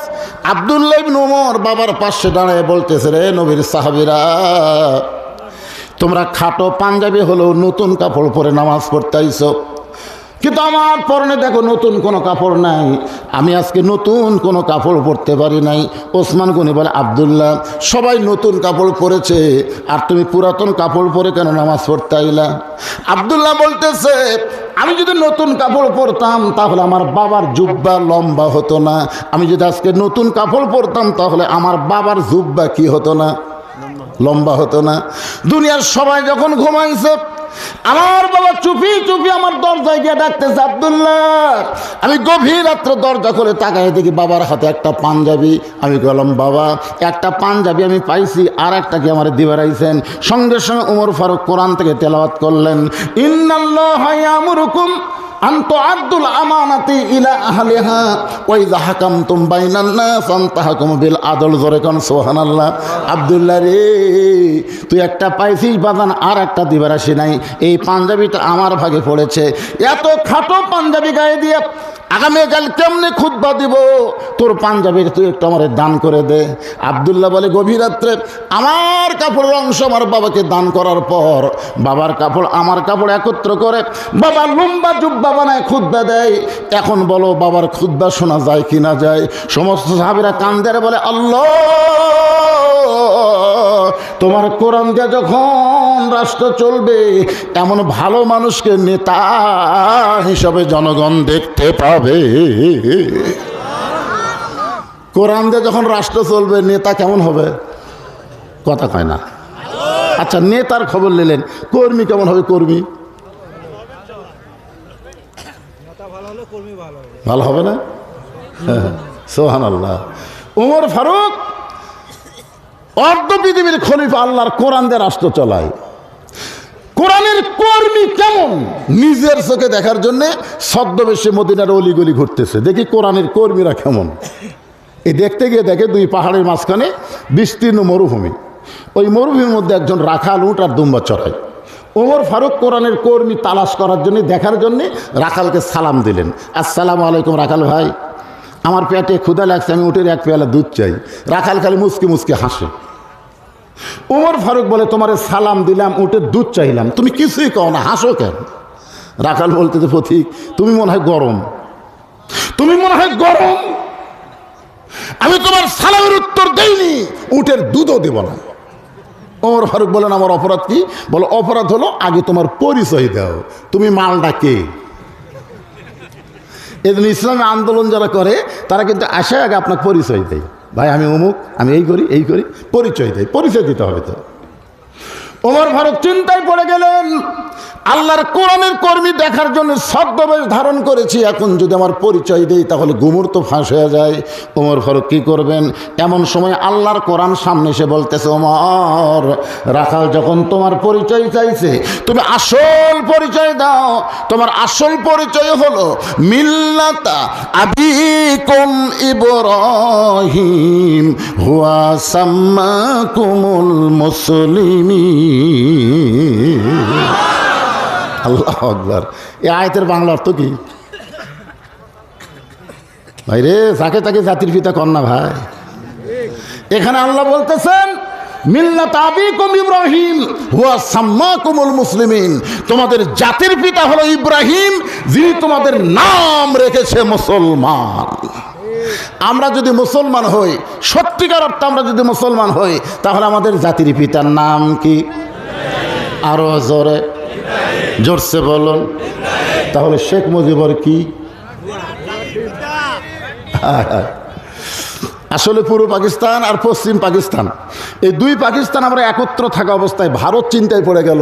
S1: আব্দুল্লাহ ইবনে ওমর বাবার পাশে দাঁড়ায় বলতেছে, রে নবীর সাহাবীরা, তোমরা খাটো পাঞ্জাবি হলেও নতুন কাপড় পরে নামাজ পড়তে আইছো, কিন্তু আমার পরনে দেখো নতুন কোনো কাপড় নাই। আমি আজকে নতুন কোনো কাপড় পরতে পারি নাই। ওসমান গনি বলে, আব্দুল্লাহ সবাই নতুন কাপড় পরেছে, আর তুমি পুরাতন কাপড় পরে কেন নামাজ পড়তে আইলা? আব্দুল্লাহ বলতেছে, আমি যদি নতুন কাপড় পরতাম তাহলে আমার বাবার জুব্বা লম্বা হতো না। আমি যদি আজকে নতুন কাপড় পরতাম তাহলে আমার বাবার জুব্বা কি হতো না? লম্বা হতো না। দুনিয়ার সবাই যখন ঘুমাইছে, আমার বাবা চুপি চুপি আমার দরজায় গিয়ে ডাকতেছে, আব্দুল্লাহ। আমি গভীর রাত্রে দরজা করে তাকাই দেখি বাবার হাতে একটা পাঞ্জাবি। আমি বললাম, বাবা একটা পাঞ্জাবি আমি পাইছি, আর একটা কি আমার দিবারাইছেন? সঙ্গে সঙ্গে ওমর ফারুক কোরআন থেকে তেলাওয়াত করলেন, ইন্নাল্লাহা ইয়ামুরুকুম আন তুআদ্দুল আমানাতি ইলা আহলিহা ওয়া ইযা হাকামতুম বাইনান নাস আন তাহকুমু বিল আদল। জোরে কোন সুবহানাল্লাহ। আব্দুল্লাহ রে, তুই একটা পাইছিস বাজান, আর একটা দিবার আসি নাই। এই পাঞ্জাবিটা আমার ভাগে পড়েছে। এত খাটো পাঞ্জাবি গায়ে দিয়ে আগামীকাল কেমনে খুতবা দিব? তোর পাঞ্জাবি তুই একটু আমার দান করে দে। আব্দুল্লাহ বলে, গভীর রাত্রে আমার কাপড়ের অংশ আমার বাবাকে দান করার পর বাবার কাপড় আমার কাপড় একত্র করে বাবা লম্বা জুব্বা বানায় খুতবা দেয়। এখন বলো বাবার খুতবা শোনা যায় কি না যায়? সমস্ত সাহাবীরা কান্দে বলে, আল্লাহ, তোমার কোরআন দিয়ে যখন রাষ্ট্র চলবে, এমন ভালো মানুষকে নেতা হিসাবে জনগণ দেখতে পাবে। কোরআন দিয়ে যখন রাষ্ট্র চলবে, নেতা কেমন হবে? কথা কয় না। আচ্ছা, নেতার খবর নিলেন, কর্মী কেমন হবে? কর্মী ভালো হবে না? সুবহানাল্লাহ। ওমর ফারুক অর্ধ পৃথিবীর খলিফা, আল্লাহর কোরআন দিয়ে রাষ্ট্র চলায়। কোরআনের কর্মী কেমন নিজের চোখে দেখার জন্য ছদ্মবেশে মদিনার অলিগলি ঘুরতেছে, দেখি কোরআনের কর্মীরা কেমন। এই দেখতে গিয়ে দেখে দুই পাহাড়ের মাঝখানে বিস্তীর্ণ মরুভূমি। ওই মরুভূমির মধ্যে একজন রাখাল উট আর দুম্বা চড়ায়। ওমর ফারুক কোরআনের কর্মী তালাশ করার জন্য, দেখার জন্যে রাখালকে সালাম দিলেন, আসসালামু আলাইকুম রাখাল ভাই, আমার পেটে ক্ষুধা লাগছে, আমি উটের এক পেয়ালা দুধ চাই। রাখাল খালি মুসকে মুসকে হাসে। ওমর ফারুক বলে, তোমার সালাম দিলাম, উটের দুধ চাইলাম, তুমি কিছুই কও না, হাসো কেন? রাখাল বলতে, পথিক তুমি মনে হয় গরম, তুমি মনে হয় গরম, আমি তোমার সালামের উত্তর দেইনি, উটের দুধও দেব না। ওমর ফারুক বলেন, আমার অপরাধ কি? বলো, অপরাধ হলো আগে তোমার পরিচয় দাও, তুমি মালটা কে? এজন্য ইসলামী আন্দোলন যারা করে তারা কিন্তু আসায় আগে আপনাকে পরিচয় দেয়, ভাই আমি অমুক, আমি এই করি, পরিচয় দেয়, পরিচয় দিতে হবে। তো ওমর ফারুক চিন্তায় পড়ে গেলেন, আল্লাহর কোরআনের কর্মী দেখার জন্য ছদ্মবেশ ধারণ করেছি, এখন যদি আমার পরিচয় দেই তাহলে গুমর তো ফাঁস হয়ে যায়। ওমর ফারুক কি করবেন? এমন সময় আল্লাহর কোরআন সামনে এসে বলতেছে, ওমর, রাখাল যখন তোমার পরিচয় চাইছে তুমি আসল পরিচয় দাও। তোমার আসল পরিচয় হলো মিল্লাতা আবিকুম ইব্রাহিম হুয়া সাম্মাকুমুল মুসলিমিন। আল্লাহু আকবার। এই আয়াতের বাংলা অর্থ কি ভাই রে? যাকে তাকে জাতির পিতা কর না ভাই। এখানে আল্লাহ বলতেছেন মিল্লাত আবিকুম ইব্রাহিম হুয়া সাম্মাকুমুল মুসলিমিন, তোমাদের জাতির পিতা হলো ইব্রাহিম, যিনি তোমাদের নাম রেখেছে মুসলমান। আমরা যদি মুসলমান হই, সত্যিকার অর্থে আমরা যদি মুসলমান হই, তাহলে আমাদের জাতির পিতার নাম কি? আরো জোরে, জোরসে বলুন। তাহলে শেখ মুজিবর কি? আসলে পূর্ব পাকিস্তান আর পশ্চিম পাকিস্তান, এই দুই পাকিস্তান আমরা একত্র থাকা অবস্থায় ভারত চিন্তায় পড়ে গেল,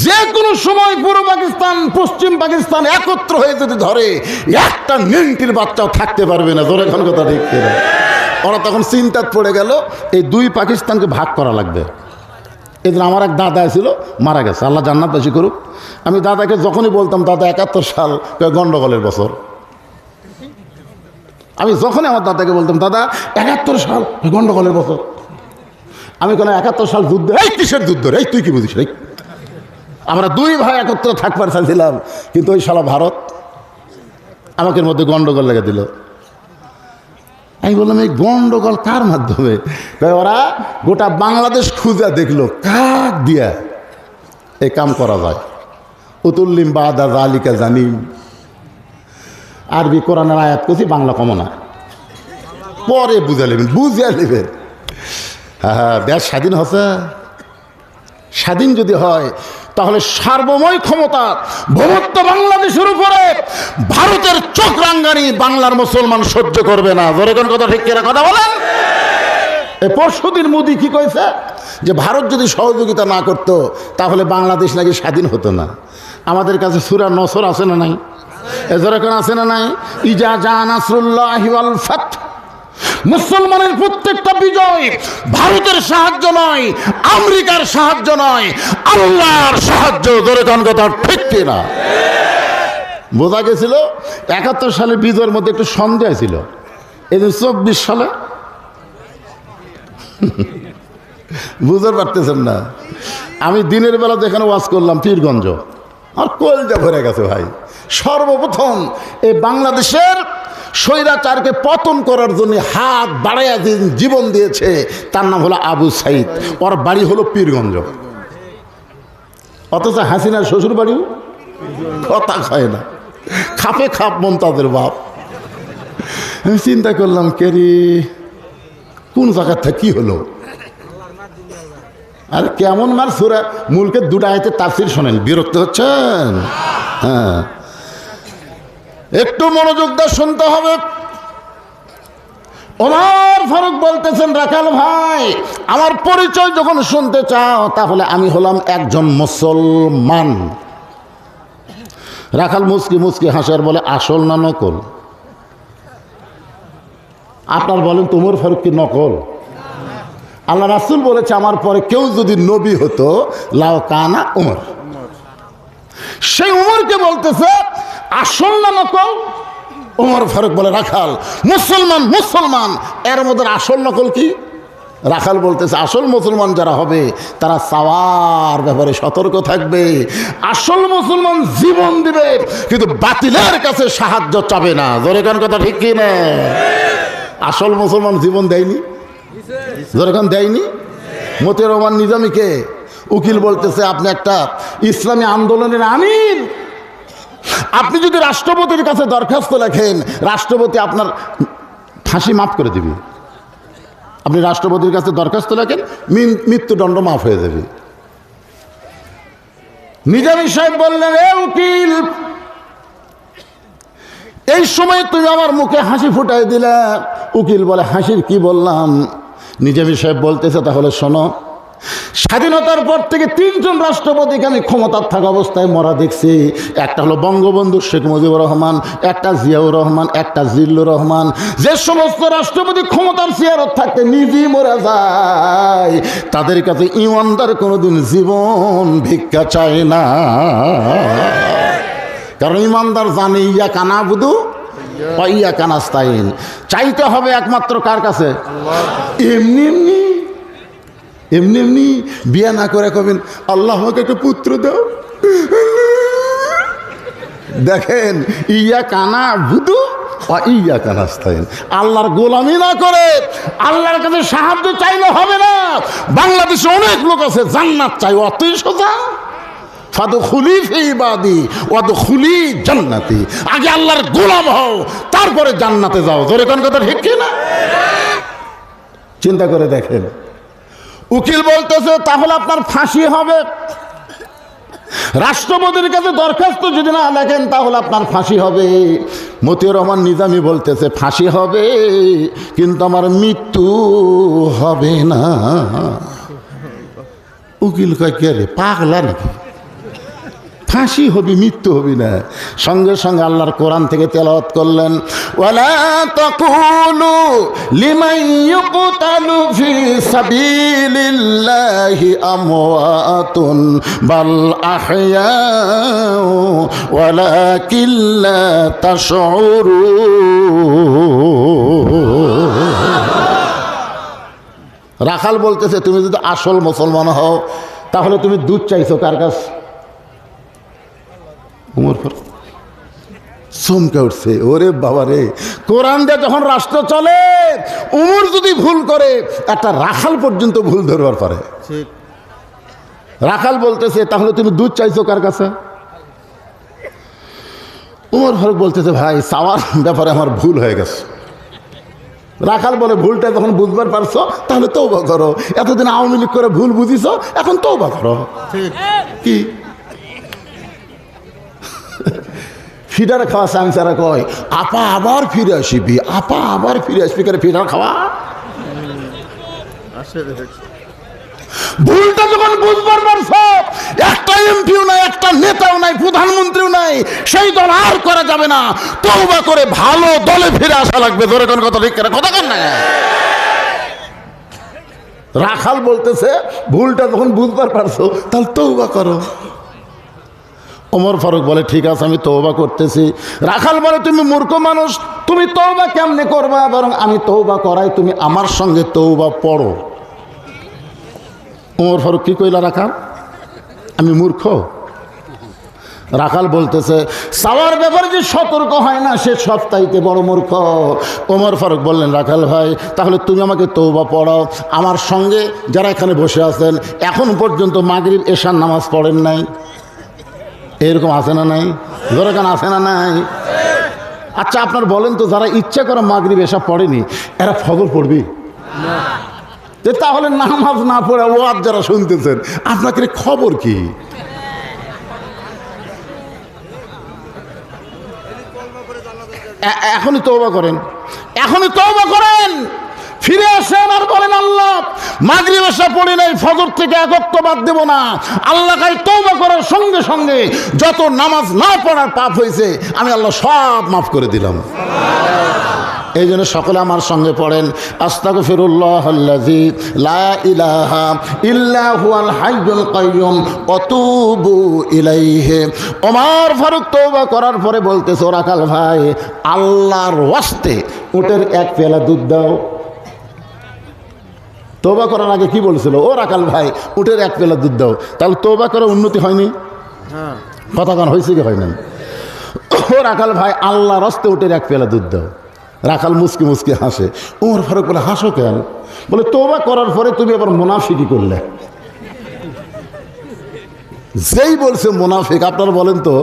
S1: যে কোনো সময় পূর্ব পাকিস্তান পশ্চিম পাকিস্তান একত্র হয়ে যদি ধরে, একটা নিংটির বাচ্চাও থাকতে পারবে না। জোরে এখন কথা ঠিক কিনা? ওরা তখন চিন্তায় পড়ে গেল এই দুই পাকিস্তানকে ভাগ করা লাগবে। এদিন আমার এক দাদা ছিল, মারা গেছে, আল্লাহ জান্নাত বেশি করুক। আমি দাদাকে যখনই বলতাম দাদা 71 সাল গন্ডগোলের বছর, আমি যখনই আমার দাদাকে বলতাম দাদা 71 সাল গন্ডগোলের বছর, আমি কোনো 71 সাল যুদ্ধ, এই কিসের যুদ্ধ রে, তুই কি বুঝিস? আমরা দুই ভাই একত্র থাকবার চাইছিলাম, কিন্তু ওই শালা ভারত আমাকে মধ্যে গন্ডগোল লেগে দিল। আমি বললাম এই গন্ডগোল কার মাধ্যমে? ওরা গোটা বাংলাদেশ খুঁজে দেখলো কাক দিয়া এই কাম করা যায়। উতুল্লিম বাদা জালিকা জানিম, আরবি কোরআনের আয়াত করছি, বাংলা কম না, পরে বুঝে নেবেন, বুঝিয়া নেবেন। হ্যাঁ, দেশ স্বাধীন হচ্ছে। স্বাধীন যদি হয় তাহলে সার্বময় ক্ষমতা ভূমত্ব বাংলাদেশের উপরে ভারতের চোখ রাঙ্গানি বাংলার মুসলমান সহ্য করবে না। জোরে কোন কথা ঠিক কিনা কথা বলেন? এই পরশুদিন মোদি কি কইছে যে ভারত যদি সহযোগিতা না করতো তাহলে বাংলাদেশ নাকি স্বাধীন হতো না। আমাদের কাছে সূরা নসর আছে না নাই? এজরাকান আছে না নাই? ইজা জা নাসরুল্লাহি ওয়াল ফাত, মুসলমানের প্রত্যেকটা বিজয় ভারতের সাহায্য নয়, আমেরিকার সাহায্য নয়, আল্লাহর সাহায্য। ধরে কোন কথা ঠিক কিনা? বোঝা গেছিল 71 সালে বিজয়ের মধ্যে একটু সন্দেহ ছিল, এই 24 সালে বুঝতে পারতেছেন না। আমি দিনের বেলা যেখানে ওয়াজ করলাম পীরগঞ্জ, আর কলজা ভরে গেছে ভাই। সর্বপ্রথম এই বাংলাদেশের স্বৈরাচারকে পতন করার জন্য হাত বাড়াইয়া জীবন দিয়েছে, তার নাম হলো আবু সাইদ, ওর বাড়ি হলো পীরগঞ্জ। অথচ হাসিনার শ্বশুর বাড়িও কথা খায় না, খাপে খাপ মন তাদের বাপ। আমি চিন্তা করলাম কেরি কোন জায়গার থেকে কি হলো? আর কেমন মার সুরা মুলকের দুটা আয়াতে তাফসীর শোনেন, বিরক্ত হচ্ছেন? হ্যাঁ, একটু মনোযোগ দিয়ে শুনতে হবে। ওমর ফারুক বলতেছেন, রাখাল ভাই, আমার পরিচয় যখন শুনতে চাও তাহলে আমি হলাম একজন মুসলমান। রাখাল মুচকি মুচকি হাসার বলে, আসল না নকল? আপনার বলেন তো ওমর ফারুক কি নকল? আল্লাহ রাসূল বলেছে আমার পরে কেউ যদি নবী হতো লাও কানা ওমর। সেই ওমরকে বলতেছে আসল না নকল? ওমর ফারুক বলে, রাখাল মুসলমান মুসলমান, এর মধ্যে আসল নকল কি? রাখাল বলতেছে আসল মুসলমান যারা হবে তারা চাওয়ার ব্যাপারে সতর্ক থাকবে, আসল মুসলমান জীবন দিবে কিন্তু বাতিলের কাছে সাহায্য চাবে না। জোরে কোন কথা ঠিক কি না? আসল মুসলমান জীবন দেয়নি, জোরে কোন দেয়নি? মতিউর রহমান নিজামীকে উকিল বলতেছে আপনি একটা ইসলামী আন্দোলনের আমির, আপনি যদি রাষ্ট্রপতির কাছে দরখাস্ত লেখেন রাষ্ট্রপতি আপনার ফাঁসি মাফ করে দিবে। আপনি রাষ্ট্রপতির কাছে দরখাস্ত লেখেন, মৃত্যুদণ্ড মাফ হয়ে যাবে। নিজামী সাহেব বললেন, এ উকিল, এই সময় তুমি আমার মুখে হাসি ফুটাই দিলে। উকিল বলে, হাসির কি বললাম? নিজামী সাহেব বলতেছে, তাহলে শোনো, স্বাধীনতার পর থেকে 3 জন রাষ্ট্রপতিকে আমি ক্ষমতার থাকা অবস্থায় মরা দেখছি। একটা হলো বঙ্গবন্ধু শেখ মুজিবুর রহমান, একটা জিয়াউর রহমান, একটা জিল্লুর রহমান। যে সমস্ত রাষ্ট্রপতি ক্ষমতার চেয়ারত থাকতে নিজেই মরে যায়, তাদের কাছে ইমানদার কোনোদিন জীবন ভিক্ষা চায় না। কারণ ইমানদার জানে ইয়া কানা বুধু ইয়া কানাস্তাইন, চাইতে হবে একমাত্র কার কাছে? এমনি এমনি এমনি এমনি বিয়া না করে কবেন আল্লাহ আমাকে একটা পুত্র দাও। দেখেন, ইয়া কানা বুধু ইয়া কানাস্তাইন, আল্লাহর গোলামি না করে আল্লাহর কাছে সাহায্য চাইলে হবে না। বাংলাদেশে অনেক লোক আছে জান্নাত চাই, অতই সোজা। ফাদখুলি ফি ইবাদি ওয়াদখুলি জান্নাতি, আগে আল্লাহর গোলাম হও, তারপরে জান্নাতে যাও। জোরে কোন কথা ঠিক কি না? চিন্তা করে দেখেন, উকিল বলতেছে তাহলে আপনার ফাঁসি হবে। রাষ্ট্রপতির কাছে দরখাস্ত যদি না লেখেন তাহলে আপনার ফাঁসি হবে। মতিউর রহমান নিজামী বলতেছে ফাঁসি হবে কিন্তু আমার মৃত্যু হবে না। উকিল কয় কে রে, পাগলা নাকি? ফাঁসি হবি, মৃত্যু হবি না। সঙ্গে সঙ্গে আল্লাহর কোরআন থেকে তেলাওয়াত করলেন, ওয়ালা তাকুলু লিমান ইউকতালু ফি সাবিলিল্লাহি আমওয়াতুন বাল আহইয়াউ ওয়ালাকিন লা তাশউরুন। রাখাল বলতেছে তুমি যদি আসল মুসলমান হও তাহলে তুমি দুধ চাইছো কার কাছে? উমর ফারুক চমকে উঠছে, ওরে বাবা রে, কোরআন দিয়ে যখন রাষ্ট্র চলে, উমর যদি ভুল করে একটা রাখাল পর্যন্ত ভুল ধরবার পারে। রাখাল বলতেছে তাহলে তুমি দুধ চাইছো কার কাছে? উমর ফারুক বলতেছে ভাই চাওয়ার ব্যাপারে আমার ভুল হয়ে গেছে। রাখাল বলে ভুলটা যখন বুঝবার পারছো তাহলে তওবা করো, এতদিন আওয়ামী লীগ করে ভুল বুঝিছো, এখন তওবা করো। কি ফিডার খাওয়া সাংসারা কয় আপা আবার ফিরে আসবি, আপা আবার ফিরে আসবি করে ফিডার খাওয়া। ভুলটা যখন বুঝবার পারছো, একটা এমপিও নাই, একটা নেতাও নাই, প্রধানমন্ত্রীও নাই, সেই দল আর করা যাবে না। তওবা করে ভালো দলে ফিরে আসা লাগবে। ধরে কোন কথা ঠিক করে কথা কর না। রাখাল বলতেছে ভুলটা যখন বুঝবার পারছো তাহলে তওবা করো। ওমর ফারুক বলে ঠিক আছে আমি তওবা করতেছি। রাখাল বলে তুমি মূর্খ মানুষ, তুমি তওবা কেমনে করবা? বরং আমি তওবা করাই, তুমি আমার সঙ্গে তওবা পড়ো। ওমর ফারুক কি কইলা রাখাল? আমি মূর্খ? রাখাল বলতেছে চাওয়ার ব্যাপারে যে সতর্ক হয় না সে সবচাইতে বড় মূর্খ। ওমর ফারুক বললেন রাখাল ভাই তাহলে তুমি আমাকে তওবা পড়াও। আমার সঙ্গে যারা এখানে বসে আছেন এখন পর্যন্ত মাগরিব এশার নামাজ পড়েন নাই, এরকম আছে না নাই? ধরে কেন আছে না নাই? আচ্ছা আপনার বলেন তো, যারা ইচ্ছা করে মাগরিব এশা পড়েনি এরা ফজর পড়বি? তাহলে নামাজ না পড়ে ওয়াজ যারা শুনতেছেন আপনাকে খবর কি? এখনই তওবা করেন, এখনই তওবা করেন, ফিরে আসেন আর বলেন আল্লাহ মাগরিব এশা পড়ি নাই, ফজর থেকে এক ওয়াক্ত বাদ দেব না। আল্লাহ কাই তওবা করার সঙ্গে সঙ্গে যত নামাজ না পড়ার পাপ হয়েছে আমি আল্লাহ সব মাফ করে দিলাম। এই জন্য সকলে আমার সঙ্গে পড়েন আস্তাগফিরুল্লাহাল্লাযী লা ইলাহা ইল্লা হুয়াল হাইয়ুল কাইয়্যুম ওয়া তুবু ইলাইহি। ওমর ফারুক তওবা করার পরে বলতেছে রাখাল ভাই আল্লাহর ওয়াস্তে উটের এক পেয়ালা দুধ দাও। তওবা করার আগে কি বলছিল? ও রাখাল ভাই উটের এক পেয়ালা দুধ দাও। তাহলে তওবা করে উন্নতি হয়নি? কথা কান হয়েছে কি হয় না? ও রাখাল ভাই আল্লাহর ওয়াস্তে উটের এক পেয়ালা দুধ দাও। রাখাল মুসকি মুসকি হাসে। ওমর ফারুক বলে হাসো কেন? বলে তওবা করার পরে তুমি আবার মুনাফিকি করলে। যেই বলছে মুনাফিক, আপনারা বলেন তো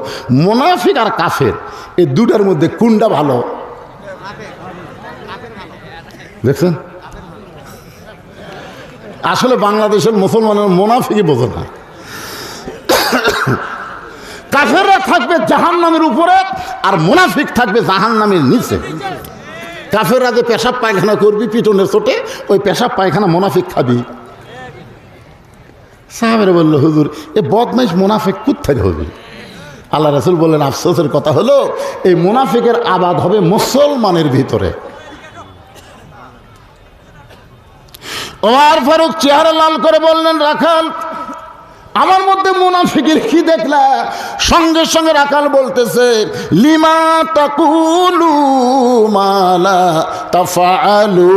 S1: মুনাফিক আর কাফের এই দুটার মধ্যে কোনটা ভালো? দেখছেন আসলে বাংলাদেশের মুসলমানের মুনাফিকই বোঝে না। কাফেররা থাকবে জাহান্নামের উপরে আর মুনাফিক থাকবে জাহান্নামের নিচে। কাফেররা যে পেশাব পায়খানা করবি পিটনের চোটে, ওই পেশাব পায়খানা মুনাফিক খাবি। সাহাবেরা বলল, হুজুর এ বদমাইশ মুনাফিক কোত্থেকে হবে? আল্লাহ রাসূল বললেন, আফসোসের কথা হলো এই মুনাফিকের আবাদ হবে মুসলমানের ভিতরে। ওমর ফারুক চেহারা লাল করে বললেন, রাখাল আমার মধ্যে মুনাফিকের কি দেখলা? সঙ্গে সঙ্গে রাখাল বলতেছে, লিমা তাকুলু মা লা তাফআলু।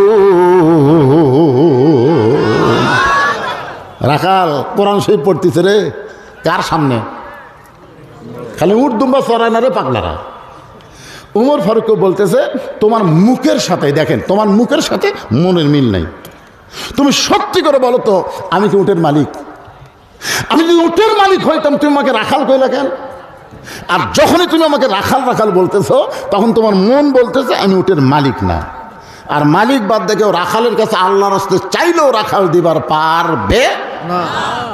S1: রাখাল কোরআন শরীফ পড়তেছে রে, কার সামনে? খালি উট দুম্বা চড়ায় না রে পাগলারা। উমর ফারুকও বলতেছে, তোমার মুখের সাথে, দেখেন তোমার মুখের সাথে মনের মিল নাই। তুমি সত্যি করে বলো তো, আমি কি উটের মালিক? আমি যদি উটের মালিক হইতাম তুমি আমাকে রাখাল কইলা কেন? আর যখনই তুমি আমাকে রাখাল রাখাল বলতেছ, তখন তোমার মন বলতেছে আমি উটের মালিক না। আর মালিক বাদ দেখেও রাখালের কাছে আল্লাহর রাস্তে চাইলেও রাখাল দিবার পারবে না,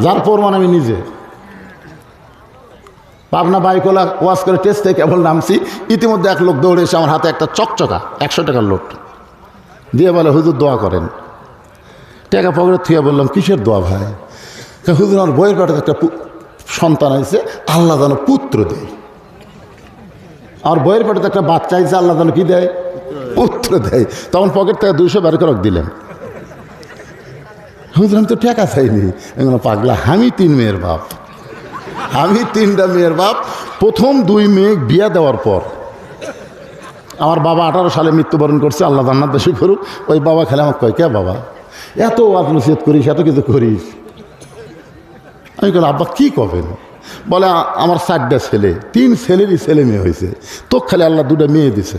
S1: যার প্রমাণ আমি নিজে। পাবনা বাইকোলা ওয়াজ করে টেস্ট থেকে কেবল নামছি, ইতিমধ্যে এক লোক দৌড়ে এসে আমার হাতে একটা চকচকা 100 টাকার নোট দিয়ে বলে, হুজুর দোয়া করেন। টাকা পকেটে থুয়ে বললাম, কিসের দোয়া ভাই? হুজুর আমার বইয়ের পেটে একটা সন্তান আছে, আল্লাহ যেন পুত্র দেয়। আমার বইয়ের পেটে একটা বাচ্চা আছে, আল্লাহ যেন কি দেয়? পুত্র দেয়। তখন পকেট থেকে 200 বের করে দিলেন। হুজুর আমি তো টাকা চাইনি। এগুলো পাগলা, আমি 3 মেয়ের বাপ, আমি 3টা মেয়ের বাপ। প্রথম 2 মেয়ে বিয়া দেওয়ার পর আমার বাবা 18 সালে মৃত্যুবরণ করছে, আল্লাহ জান্নাত বেশি করুক। ওই বাবা খেলে আমাকে কয়, কে বাবা এত ওয়াজ নসিহত করিস, এত কিছু করিস? আমি বললাম, আব্বা কী করবেন? বলে, আমার 4টা ছেলে, 3 ছেলেরই ছেলে মেয়ে হয়েছে, তো খালি আল্লাহ 2টা মেয়ে দিছে।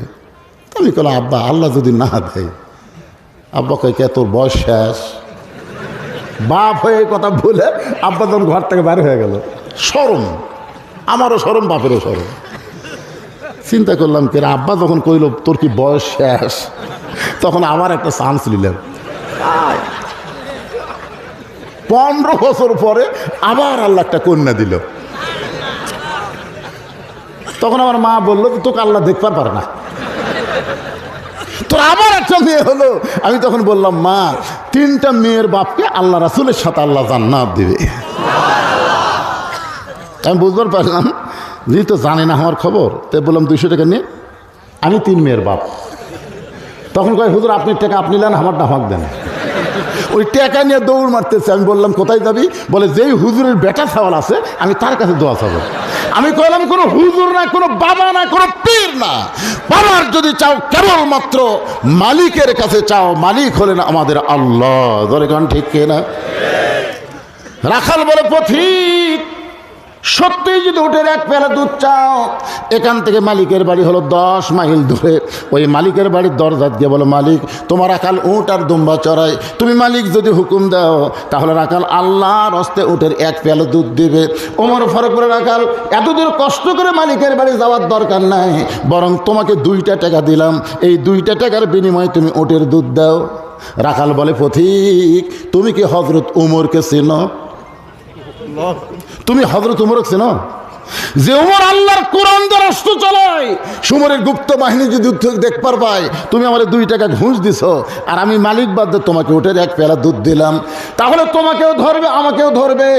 S1: আমি বললাম, আব্বা আল্লাহ যদি না দেয়? আব্বা কয়, কে তোর বয়স শেষ? বাপ হয়ে কথা বলে আব্বা তখন ঘর থেকে বাইরে হয়ে গেল। শরম, আমারও শরম, বাপেরও শরম। চিন্তা করলাম, কে আব্বা যখন কইল তোর কি বয়স শেষ, তখন আবার একটা চান্স নিলাম। 15 বছর পরে আবার আল্লাহ একটা কন্যা দিল। তখন আমার মা বললো, তোকে আল্লাহ দেখতে পারে না, তোর আবার একটা মেয়ে হলো। আমি তখন বললাম, মা 3টা মেয়ের বাপকে আল্লাহ রাসূলের সাথে আল্লাহ জান্নাত দিবে। আমি বুঝবার পারলাম যেহেতু জানে না আমার খবর, তাই বললাম 200 টাকা নিয়ে, আমি 3 মেয়ের বাপ। তখন কয়, হুজুর আপনি টাকা আপনি নেন, আমারটা আমাকে দেন। ওই টাকা নিয়ে দৌড় মারতেছে। আমি বললাম, কোথায় যাবি? বলে, যেই হুজুরের বেটা ছাওয়াল আছে আমি তার কাছে দোয়া চাবো। আমি কইলাম, কোনো হুজুর না, কোনো বাবা না, কোনো পীর না, বাবার যদি চাও কেবলমাত্র মালিকের কাছে চাও, মালিক হলেন আমাদের আল্লাহ। ধরে গান ঠিক কিনা? রাখাল বলে, পথিক সত্যিই যদি উটের 1 পেয়ালা দুধ চাও, এখান থেকে মালিকের বাড়ি হলো 10 মাইল দূরে। ওই মালিকের বাড়ির দরজা গিয়ে বলো, মালিক তোমার রাখাল উট আর দুম্বা চড়াই, তুমি মালিক যদি হুকুম দাও তাহলে রাখাল আল্লাহর হস্তে উটের 1 পেয়ালা দুধ দিবে। ওমর ফারুক বলে, রাখাল এতদূর কষ্ট করে মালিকের বাড়ি যাওয়ার দরকার নাই, বরং তোমাকে 2টা টাকা দিলাম, এই 2টা টাকার বিনিময়ে তুমি উটের দুধ দাও। রাখাল বলে, পথিক তুমি কি হযরত উমরকে চেনো? তুমি হযরত উমরকে চেনো? যে উমর আল্লাহর কোরআন দিয়ে রাষ্ট্র চালায়, সুমরের গুপ্ত বাহিনী যদি দেখবার পায় তুমি আমার 2 টাকা ঘুষ দিছো, আর আমি মালিক বাদ দিয়ে তোমাকে উটের 1 পেয়ালা দুধ দিলাম, তাহলে তোমাকেও ধরবে আমাকেও ধরবে।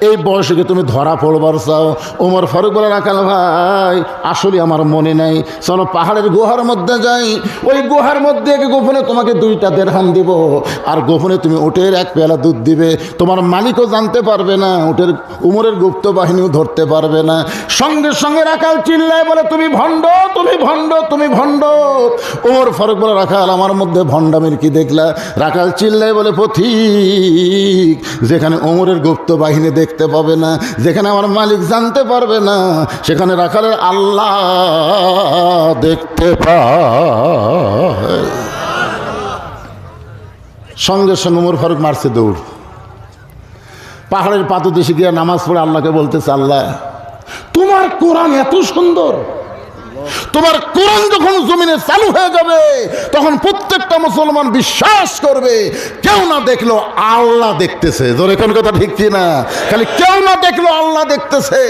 S1: এই বয়সে কি তুমি ধরা পড়বার চাও? ওমর ফারুক বলে, রাখাল ভাই আসলে আমার মনে নাই, চলো পাহাড়ের গুহার মধ্যে যাই, ওই গুহার মধ্যে গোপনে তোমাকে 2টা দিরহাম দিব, আর গোপনে তুমি উটের 1 পেয়ালা দুধ দিবে। তোমার মালিকও জানতে পারবে না, উমরের গুপ্ত বাহিনীও ধরতে পারবে না। সঙ্গে সঙ্গে রাখাল চিল্লায় বলে, তুমি ভণ্ড, তুমি ভণ্ড, তুমি ভণ্ড। ওমর ফারুক বলে, রাখাল আমার মধ্যে ভণ্ডামির কি দেখলা? রাখাল চিল্লায় বলে, পথিক যেখানে ওমরের গুপ্ত বাহিনী দেখতে পাবে না, যেখানে আমার মালিক জানতে পারবে না, সেখানে রাখালের আল্লাহ দেখতে পায়। সঙ্গে সঙ্গে ওমর ফারুক মারছে দৌড়। পাহাড়ের পাদদেশে গিয়ে নামাজ পড়ে আল্লাহকে বলতেছে, আল্লাহ তোমার কোরআন এত সুন্দর, তোমার কোরআন যখন জমিনে চালু হয়ে যাবে তখন প্রত্যেকটা মুসলমান বিশ্বাস করবে কেউ না দেখলো আল্লাহ দেখতেছে। জোরে কোন কথা ঠিক কি না? খালি কেউ না দেখলো আল্লাহ দেখতেছে,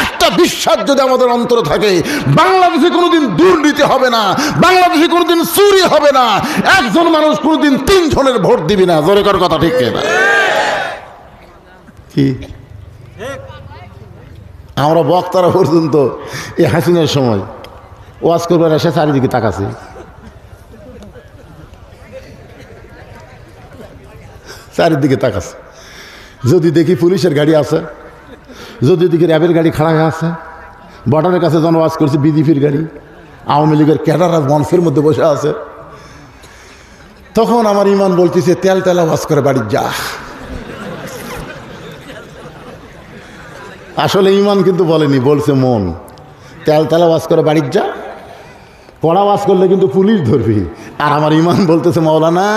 S1: একটা বিশ্বাস যদি আমাদের অন্তরে থাকে, বাংলাদেশে কোনোদিন দুর্নীতি হবে না, বাংলাদেশে কোনোদিন চুরি হবে না, একজন মানুষ কোনোদিন 3 জনের ভোট দিবি না। জোরে কোন কথা ঠিক কি না? কি আমরা বক্তারা পর্যন্ত এই হাসিনের সময় ওয়াজ করবার এসে চারিদিকে তাকাছি, চারিদিকে তাকাছে। যদি দেখি পুলিশের গাড়ি আছে, যদি দেখি র্যাবের গাড়ি খাড়া হয়ে আছে, বর্ডারের কাছে জন ওয়াজ করছে বিজেপির গাড়ি, আওয়ামী লীগের ক্যাডাররা মঞ্চের মধ্যে বসে আছে, তখন আমার ইমান বলতেছে তেল তেলা ওয়াজ করে বাড়ি যা। আসলে ইমান কিন্তু বলেনি, বলছে মন। তেল তেলা ওয়াজ করে বাড়ির যা, কড়া ওয়াজ করলে কিন্তু পুলিশ ধরবি। আর আমার ইমান বলতেছে মাওলানা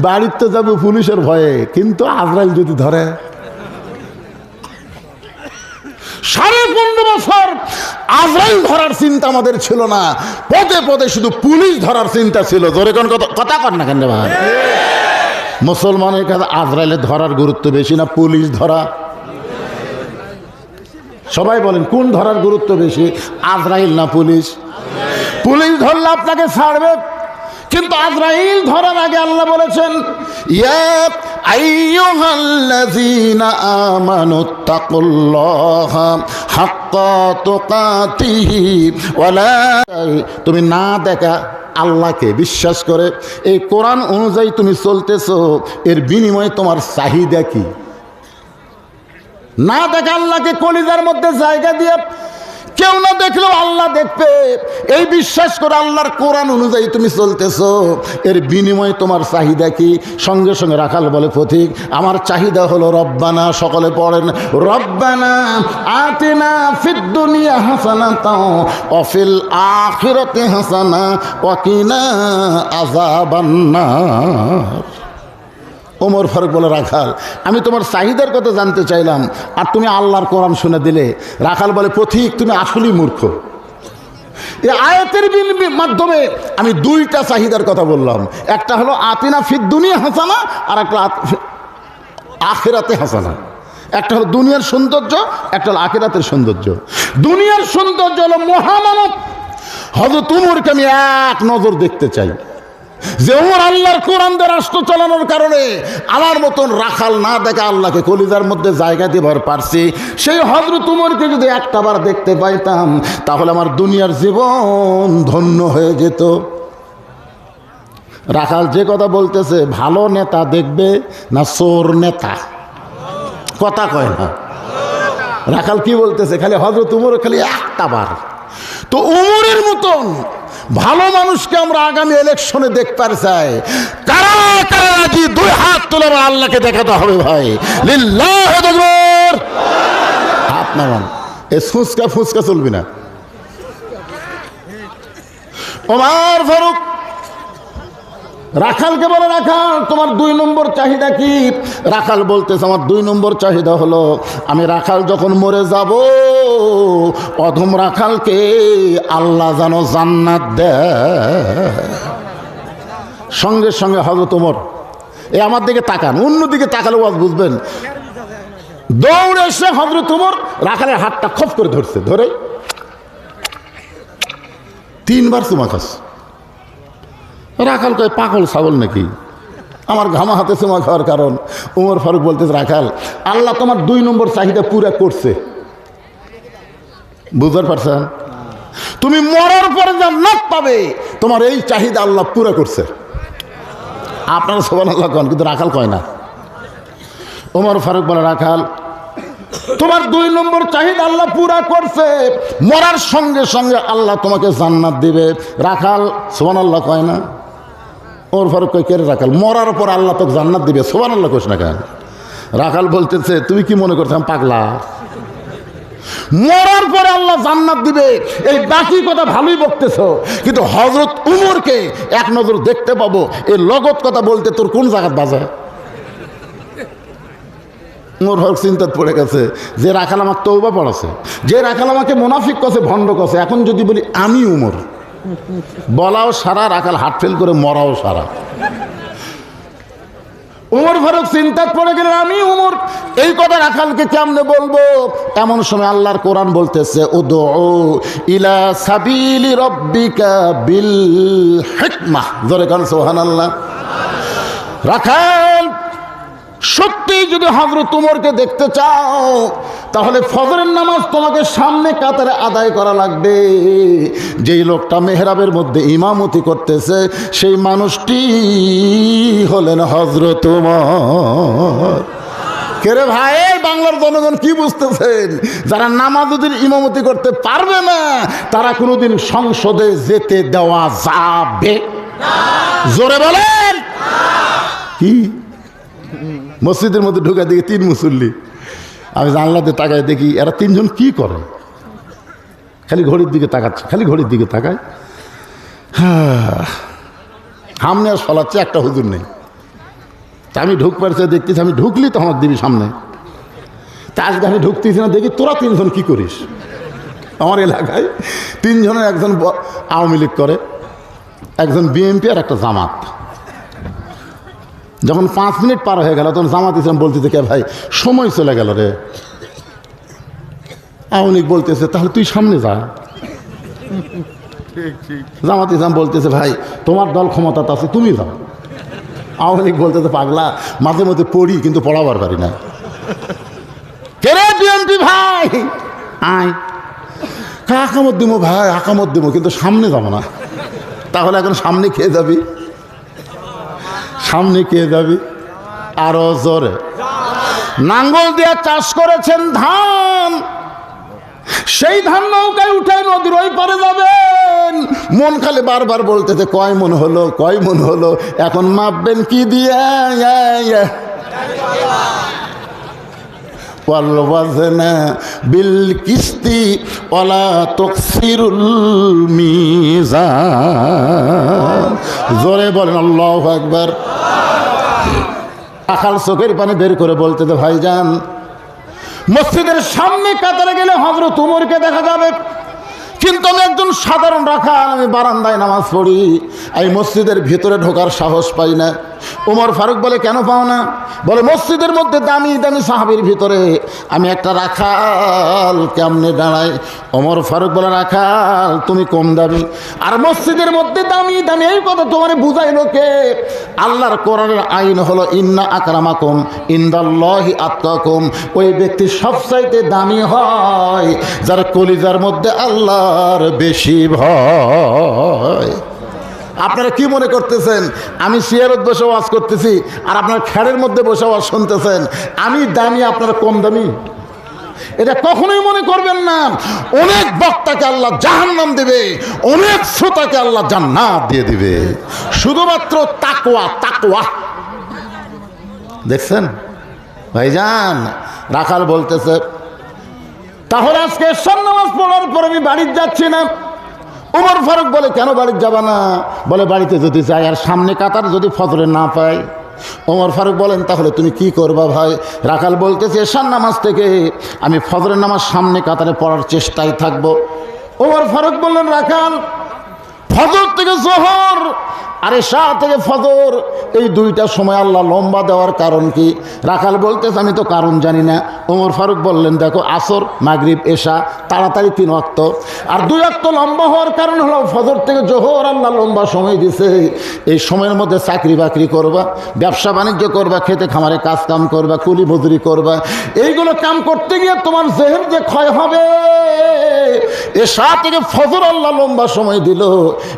S1: বাড়ির তো যাবো পুলিশের ভয়ে, কিন্তু আজরাইল যদি ধরে। 15.5 বছর আজরাইল ধরার চিন্তা আমাদের ছিল না, পদে পদে শুধু পুলিশ ধরার চিন্তা ছিল। জোরে কোন কথা কর না কেন ভাই? মুসলমানের কাছে আজরাইলের ধরার গুরুত্ব বেশি না পুলিশ ধরা? সবাই বলেন কোন ধরার গুরুত্ব বেশি, আজরাইল না পুলিশ? পুলিশ ধরলে আপনাকে ছাড়বে, কিন্তু আজরাইল ধরার আগে আল্লাহ বলেছেন ইয়া আইয়ুহাল্লাযীনা আমানুত্তাকুল্লাহা হাক্কা তুকাতিহি ওয়া লা, তুমি না দেখা আল্লাহকে বিশ্বাস করে এই কোরআন অনুযায়ী তুমি চলতেছো, এর বিনিময়ে তোমার চাহিদা কি? না দেখা আল্লাহকে কলিজার মধ্যে জায়গা দিয়ে কেউ না দেখলেও আল্লাহ দেখবে, এই বিশ্বাস করে আল্লাহর কোরআন অনুযায়ী তুমি চলতেছো, এর বিনিময়ে তোমার চাহিদা কি? সঙ্গে সঙ্গে রাখাল বলে পথিক আমার চাহিদা হলো রব্বানা, সকলে পড়েন রব্বানা আতিনা ফিদ দুনিয়া হাসানাতাও ওয়া ফিল আখিরাতি হাসানা ওয়া কিনা আযাবান্নার। ওমর ফারুক বলে রাখাল আমি তোমার চাহিদার কথা জানতে চাইলাম, আর তুমি আল্লাহর কোরআন শুনে দিলে। রাখাল বলে পথিক তুমি আসলেই মূর্খ, এই আয়াতের মাধ্যমে আমি 2টা চাহিদার কথা বললাম, একটা হলো আতিনা ফিদ দুনিয়া হাসানা, আর একটা আখিরাতে হাসানা। একটা হলো দুনিয়ার সৌন্দর্য, একটা হলো আখিরাতের সৌন্দর্য। দুনিয়ার সৌন্দর্য হলো মহামানব হযরত উমরকে আমি এক নজর দেখতে চাই, যে ওমর আল্লাহর কোরআন দিয়ে রাষ্ট্র চালানোর কারণে আমার মতন রাখাল না দেখা আল্লাহকে কলিজার মধ্যে জায়গা দিবার পারছি। সেই হযরত উমরকে যদি একটাবার দেখতে পাইতাম তাহলে আমার দুনিয়ার জীবন ধন্য হয়ে যেত। রাখাল যে কথা বলতেছে, ভালো নেতা দেখবে না চোর নেতা? কথা কয় না। রাখাল কি বলতেছে, খালি হযরত উমর খালি একটাবার। তো উমরের মতন ভালো মানুষকে আমরা আগামী ইলেকশনে দেখতে চাই। কারা কারা রাজি? 2 হাত তুলে আল্লাহকে দেখাতে হবে ভাই। লিল্লাহি আকবার। হাত নামান, এ ফুসকা ফুসকা চলবি না। ওমর ফারুক রাখালকে বলে রাখাল তোমার 2 নম্বর চাহিদা কি? রাখাল বলতেছে আমার 2 নম্বর চাহিদা হলো আমি রাখাল যখন মরে যাব, অধম রাখালকে আল্লাহ যেন জান্নাত দেয়। সঙ্গে সঙ্গে হযরত ওমর এই আমার দিকে তাকান, অন্যদিকে তাকালে ওয়াজ বুঝবেন। দৌড়ে এসে হযরত ওমর রাখালের হাতটা খপ করে ধরছে, ধরে 3 বার চুমা খাস। রাখাল কয় পাগল ছাগল নাকি, আমার ঘামা হাতে চুমা খাওয়ার কারণ? ওমর ফারুক বলতেছে রাখাল আল্লাহ তোমার 2 নম্বর চাহিদা পুরা করছে। বুঝতে পারছেন? তুমি মরার পরে জান্নাত পাবে, তোমার এই চাহিদা আল্লাহ পুরা করছে। আপনারা সুবহানাল্লাহ কন, কিন্তু রাখাল কয় না। ওমর ফারুক বলে রাখাল তোমার 2 নম্বর চাহিদা আল্লাহ পুরা করছে, মরার সঙ্গে সঙ্গে আল্লাহ তোমাকে জান্নাত দিবে। রাখাল সুবহানাল্লাহ কয় না। ওমর ফারুক কয় কে রে রাখাল, মরার পর আল্লাহ তোকে জান্নাত দিবে, সুবহানাল্লাহ কইস না কেন? রাখাল বলতেছে তুমি কি মনে করছো আমি পাগলা? মরার পরে আল্লাহ জান্নাত দিবে, এই বাকি কথা ভালোই বকতেছ, কিন্তু হযরত উমরকে এক নজর দেখতে পাবো, এই লগত কথা বলতে তোর কোন জায়গা বাজে? উমর ফারুক চিন্তাত পড়ে গেছে, যে রাখাল আমাকে তওবা পড়াছে, যে রাখাল আমাকে মুনাফিক কছে, ভণ্ড কছে, এখন যদি বলি আমি উমর, বলাও সারা, রাখাল হার্ট ফেল করে মরাও সারা। উমর ফারুক চিন্তাত পড়ে গেলেন আমি উমর, এই কথা রাখালকে কেমনে বলবো? এমন সময় আল্লাহর কোরআন বলতেছে উদউ ইলা সাবিলি রাব্বিকা বিল হিকমাহ। জোরে কান সুবহানাল্লাহ। রাখাল সত্যি যদি হযরত উমরকে দেখতে চাও তাহলে ফজরের নামাজ তোমাকে সামনে কাতারে আদায় করা লাগবে। যেই লোকটা মেহরাবের মধ্যে ইমামতি করতেছে সেই মানুষটি হলেন হযরত উমর। কেরে ভাই, বাংলার জনগণ কি বুঝতেছেন? যারা নামাজের ইমামতি করতে পারবে না তারা কোনোদিন সংসদে যেতে দেওয়া যাবে না। জোরে বলেন কি? মসজিদের মধ্যে ঢুকে দেখি 3 মুসল্লি। আমি জানলাতে তাকায় দেখি এরা 3 জন কি করে, খালি ঘড়ির দিকে তাকাচ্ছে, খালি ঘড়ির দিকে তাকায়। সামনে আর সলাচ্ছে, একটা হুজুর নেই। তা আমি ঢুক পারছি, দেখতেছি আমি ঢুকলি তো আমার দিবি সামনে। তা আজকে আমি ঢুকতেছি না, দেখি তোরা 3 জন কি করিস? আমার এলাকায় 3 জনের একজন আওয়ামী লীগ করে, একজন বিএনপি আর একটা জামাত। যখন 5 মিনিট পার হয়ে গেল তখন জামাত ইসলাম বলতেছে, কে ভাই সময় চলে গেল রে। আওয়ামী লীগ বলতেছে তাহলে তুই সামনে যা। জামাত ইসলাম বলতেছে ভাই তোমার দল ক্ষমতাতে আছে, তুমি যাও। আওয়ামী লীগ বলতেছে পাগলা, মাঝে মধ্যে পড়ি কিন্তু পড়াবার পারি না। কে রে বিএনপি ভাই, আয় আকামত দিব ভাই, আকামত দিব কিন্তু সামনে যাবো না। তাহলে এখন সামনে খেয়ে যাবি, সামনে কে যাবি? আরো জোরে। নাঙ্গল দিয়ে চাষ করেছেন ধান, সেই ধান নৌকায় উঠে নদীর ওই পারে যাবেন। মন খালি বারবার বলতেছে কয় মন হলো, কয় মন হলো। এখন মাপবেন কি দিয়ে? ওয়ালওয়াজনা বিল কিস্তি ওয়ালা তুকসিরুল মিজান। জোরে বলেন আল্লাহু আকবার। রাখাল চোখের পানি বের করে বলতেছে ভাইজান মসজিদের সামনে কাতারে গেলে হযরত উমরকে দেখা যাবে, কিন্তু আমি একজন সাধারণ রাখাল, আমি বারান্দায় নামাজ পড়ি, এই মসজিদের ভিতরে ঢোকার সাহস পাই না। ওমর ফারুক বলে কেন পাও না? বলে মসজিদের মধ্যে দামি দামি সাহাবীর ভিতরে আমি একটা রাখাল কেমনে দাঁড়াই? ওমর ফারুক বলে রাখাল তুমি কম দামি, আর মসজিদের মধ্যে দামি দামি। এই কথা তোমার বুঝাইলো কে? আল্লাহর কোরআনের আইন হলো ইন্না আকরামাকুম ইনদাল্লাহি আতকাকুম। ওই ব্যক্তি সবচাইতে দামি হয় যার কলিজার মধ্যে আল্লাহর বেশি ভয়। আপনারা কি মনে করতেছেন আমি সিয়ারত বসে ওয়াজ করতেছি আর আপনার খেড়ের মধ্যে বসে ওয়াজ শুনতেছেন? আমি দামি, আপনারা কম দামি? এটা কখনোই মনে করবেন না। অনেক বক্তাকে আল্লাহ জাহান্নাম দেবে, অনেক শ্রোতাকে আল্লাহ জান্নাত দিয়ে দিবে, শুধুমাত্র তাকওয়া। তাকওয়া দেখছেন ভাইজান? রাখাল বলতেছে তাহলে আজকে এশার নামাজ পড়ার পর আমি বাড়িতে যাচ্ছি না। ওমর ফারুক বলে কেন বাড়িতে যাবা না? বলে বাড়িতে যদি যাই আর সামনে কাতার যদি ফজরে না পাই। ওমর ফারুক বলেন তাহলে তুমি কি করবা ভাই? রাখাল বলতেছে এশার নামাজ থেকে আমি ফজরের নামাজ সামনে কাতারে পড়ার চেষ্টায় থাকবো। ওমর ফারুক বললেন রাখাল ফজর থেকে জোহর আর এশা থেকে ফজর, এই 2টা সময় আল্লাহ লম্বা দেওয়ার কারণ কি? রাখাল বলতেছে আমি তো কারণ জানি না। ওমর ফারুক বললেন দেখো আসর মাগরিব এশা তাড়াতাড়ি 3 ওয়াক্ত, আর 2 ওয়াক্ত লম্বা হওয়ার কারণ হলো ফজর থেকে জোহর আল্লাহ লম্বা সময় দিছে। এই সময়ের মধ্যে চাকরি বাকরি করবা, ব্যবসা বাণিজ্য করবা, খেতে খামারে কাজ কাম করবা, কুলি মজুরি করবা। এইগুলো কাম করতে গিয়ে তোমার জেহেন যে ক্ষয় হবে। এশা থেকে ফজর আল্লাহ লম্বা সময় দিল,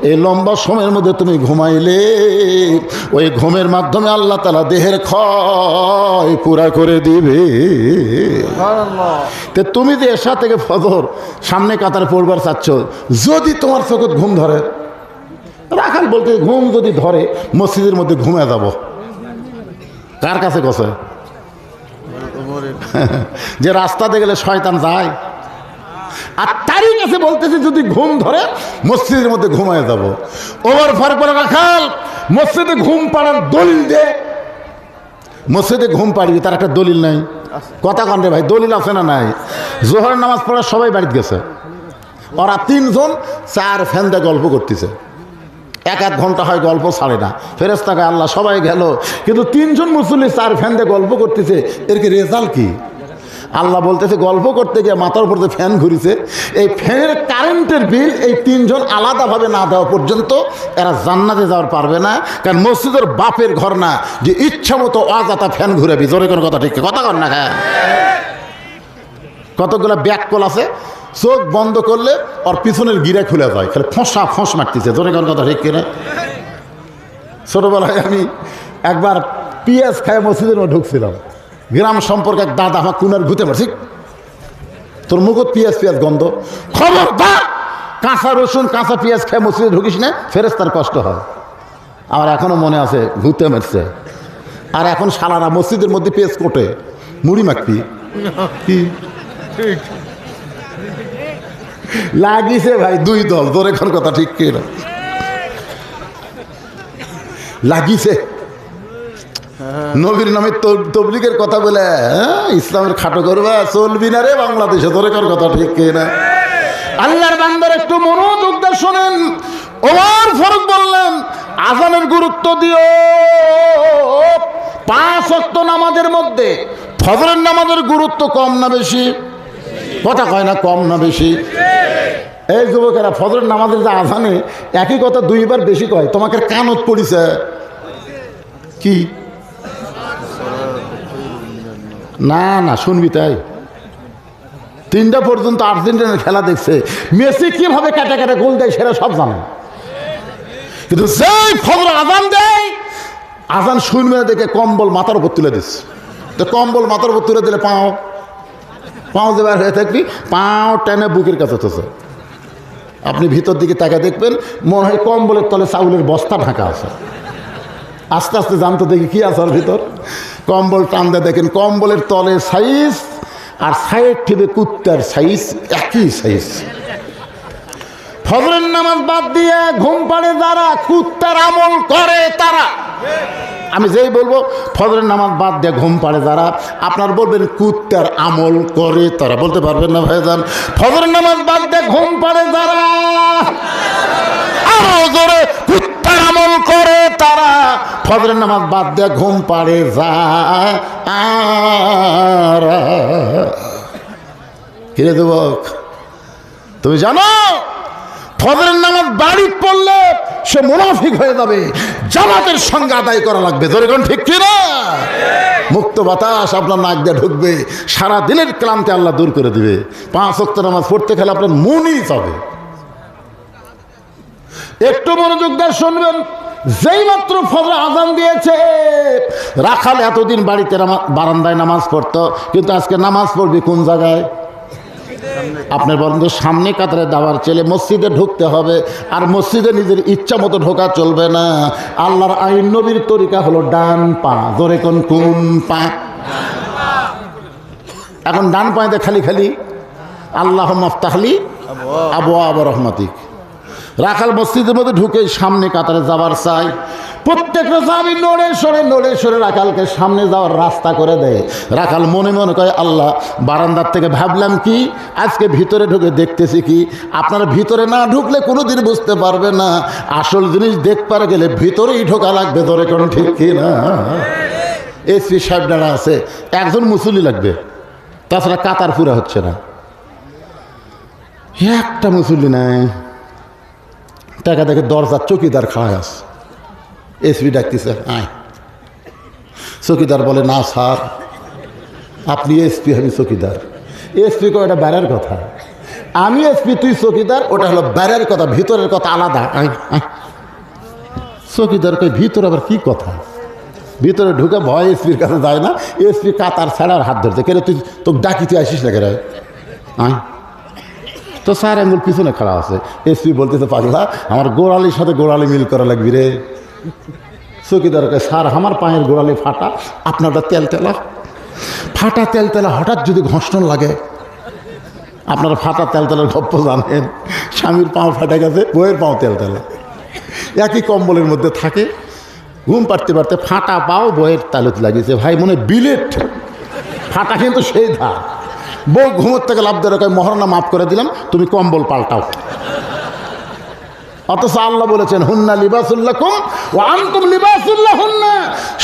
S1: এই লম্বা সময়ের মধ্যে তুমি ঘুমাইলে ওই ঘুমের মাধ্যমে আল্লাহ তাআলা দেহের ক্ষয় পুরা করে দিবে। তো তুমি যে এশা থেকে ফজর সামনে কাতারে পড়বার চাচ্ছ, যদি তোমার চোখে ঘুম ধরে, রাখাল বলতে ঘুম যদি ধরে মসজিদের মধ্যে ঘুমিয়ে যাব। কার কাছে গেছে? যে রাস্তাতে গেলে শয়তান যায়, আর তারই কাছে বলতেছে যদি ঘুম ধরে মসজিদের মধ্যে ঘুমায় যাব। ওমর ফারুক বলে রাখাল মসজিদে ঘুম পাড়ার দলিল দে। মসজিদে ঘুম পাড়বি তার একটা দলিল নাই? কথা কন রে ভাই, দলিল আছে না নাই? জোহর নামাজ পড়া সবাই বাড়িতে গেছে, ওরা 3 জন 4 ফ্যান্দে গল্প করতেছে। 1-1 ঘন্টা হয় গল্প ছাড়ে না, ফেরেশতাকে আল্লাহ সবাই গেল, কিন্তু 3 জন মুসল্লি 4 ফ্যান্দে গল্প করতেছে। এর কি রেজাল্ট কি? আল্লাহ বলতেছে গল্প করতে গিয়ে মাথার উপর ফ্যান ঘুরিছে, এই ফ্যানের কারেন্টের বিল এই তিনজন আলাদাভাবে না দেওয়া পর্যন্ত এরা জান্নাতে যাওয়ার পারবে না। কারণ মসজিদের বাপের ঘর না যে ইচ্ছা মতো অযথা ফ্যান ঘুরাবি। জোরে কোনো কথা ঠিক কথা কর না। হ্যাঁ, কতগুলো ব্যাককল আছে, চোখ বন্ধ করলে ওর পিছনের গিরা খুলে যায়, খালি ফোঁসা ফোঁস মারতেছে। জোরে কোনো কথা ঠিক কিনা? ছোটবেলায় আমি একবার পেঁয়াজ খায় মসজিদের মধ্যে ঢুকছিলাম, গ্রাম সম্পর্কে এক দাদা আমার কুনার ঘুতে পারছি, তোর মুখ পেঁয়াজ পেঁয়াজ গন্ধ, খবরদার কাঁচা রসুন কাঁচা পেঁয়াজ খায় মসজিদে ঢুকিস না, ফেরেশতার কষ্ট হয়। আমার এখনো মনে আছে ঘুতে মারছে। আর এখন শালারা মসজিদের মধ্যে পেঁয়াজ কোটে মুড়ি মাখবি কি লাগিছে ভাই, দুই দল। জোরে কোন কথা ঠিক কিনা? লাগিছে নবীর নামে তবলিগের কথা বলে ইসলামের খাটো করবা, চলবি না রে বাংলাদেশে। তোরে কার কথা ঠিক কিনা? আল্লাহর বান্দার একটু মনোযোগ দিয়ে শোনেন। ওমর ফারুক বললেন আযানের গুরুত্ব দিও। 5 ওয়াক্ত নামাজের মধ্যে ফজরের নামাজের গুরুত্ব কম না বেশি? কথা কয় না, কম না বেশি? এই যুবকেরা ফজরের নামাজের যে আযানে একই কথা 2 বার বেশি কয়। তোমাকে কানত পড়িছে কি? না না, শুনবি তাই। 3টা পর্যন্ত আর্জেন্টিনার খেলা দেখছে, মেসি কিভাবে কাটা কাটা গোল দেয় সেটা সব জানে। কিন্তু যেই ফজর আযান দেয়, আযান শুনবে না দেখে কম্বল মাথার উপর তুলে দিস। তো কম্বল মাথার উপর তুলে দিলে পাও যে বার হয়ে থাকবি, পাও টেনে বুকের কাছে চলছে। আপনি ভিতর দিকে তাকে দেখবেন, মনে হয় কম্বলের তলে চাউলের বস্তা ঢাকা আছে। আস্তে আস্তে জানতে দেখি কি আছে ওর ভিতর। কম্বল টানতে দেখেন কম্বলের তলে সাইজ আর সাইড থেকে কুত্তার সাইজ একই সাইজ। ফজরের নামাজ বাদ দিয়ে ঘুম পাড়ে যারা কুত্তার আমল করে তারা, আমি যেই বলবো ফজরের নামাজ বাদ দিয়ে ঘুম পাড়ে যারা, আপনার বলবেন কুত্তার আমল করে তারা। বলতে পারবেন না ভাইজান? ফজরের নামাজ বাদ দিয়ে ঘুম পাড়ে যারা, আরো জোরে কুত্তার আমল করে তারা। ফজরের নামাজ বাদ দিয়ে ঘুম পাড়ে যারা। কিরে যুবক, তুমি জানো ফজরের নামাজ বাড়ি পড়লে সে মুনাফিক হয়ে যাবে, জামাতের সঙ্গে আদায় করা লাগবে। যেরকম ঠিক কিনা? মুক্ত বাতাস আপনার নাক দিয়ে ঢুকবে, সারা দিনের ক্লান্তি আল্লাহ দূর করে দিবে। 5 ওয়াক্ত নামাজ পড়তে খেলে আপনার মনই যাবে। একটু মনোযোগ দিয়ে শুনবেন। যেই মাত্র ফজর আযান দিয়েছে, রাখাল এতদিন বাড়িতে বারান্দায় নামাজ পড়তো, কিন্তু আজকে নামাজ পড়বি কোন জায়গায়? আপনার বলেন তো, সামনে কাতারে দাওয়ার ছেলে মসজিদে ঢুকতে হবে। আর মসজিদে নিজের ইচ্ছা মতো ঢোকা চলবে না। আল্লাহর আইন নবীর তরিকা হলো ডান পা। ধরে কোন পা? এখন ডান পায়ে খালি খালি আল্লাহ মাফতাহলি আবওয়াব রহমাতিক। রাখাল মসজিদের মধ্যে ঢুকে সামনে কাতারে যাবার চাই। প্রত্যেকটা সাহাবী নড়ে সরে রাখালকে সামনে যাওয়ার রাস্তা করে দেয়। রাখাল মনে মনে কয়, আল্লাহ, বারান্দার থেকে ভাবলাম কি, আজকে ভিতরে ঢুকে দেখতেছি কি। আপনারা ভিতরে না ঢুকলে কোনোদিন বুঝতে পারবে না। আসল জিনিস দেখবার গেলে ভিতরেই ঢোকা লাগবে। ধরে কোনো ঠিক কি না? এসপি সাহেব দাঁড়া আছে, একজন মুসল্লি লাগবে, তাছাড়া কাতার পুরা হচ্ছে না। একটা মুসল্লি নাই। টাকা দেখে দরজার চৌকিদার খাড়ায় আছে। এসপি ডাকতেছে, আয়। চৌকিদার বলে, না স্যার, আপনি এসপি, আমি চৌকিদার। এসপি কয়, এটা বাইরের কথা। আমি এসপি, তুই চৌকিদার, ওটা হলো বাইরের কথা, ভিতরের কথা আলাদা। আয় আয়। চৌকিদার কয়, ভিতরে আবার কি কথা? ভিতরে ঢুকে ভয় এসপির কাছে যায় না। এসপি কাতার ছাড়ার হাত ধরছে, কেন তুই তোকে ডাকি, তুই আসিস না কেন? আয়। তো স্যার আঙ্গুল পিছনে খাড়া আছে। এসপি বলতেছে, পাগলা, আমার গোড়ালির সাথে গোড়ালি মিল করা লাগবি রে। চৌকিদারকে, স্যার আমার পায়ের গোড়ালি ফাটা, আপনারটা তেলতেলা। ফাটা তেলতেলা হঠাৎ যদি ঘর্ষণ লাগে, আপনারা ফাটা তেলতেলার গপ্প জানেন। স্বামীর পাও ফাটা গেছে, বইয়ের পাও তেলতেলা, একই কম্বলের মধ্যে থাকে। ঘুম পাড়তে পারতে ফাটা পাও বইয়ের তালুত লাগিয়েছে। ভাই মনে বিলেট ফাটা, কিন্তু সেই ধা। বউ ঘুমোর থেকে লাভ দেওয়ার কয়, মহারণা মাফ করে দিলাম, তুমি কম্বল পাল্টাও। অথচ আল্লাহ বলেছেন হুন্না লিবাসুল লাকুম ওয়া আনতুম লিবাসুল লাহুন্না।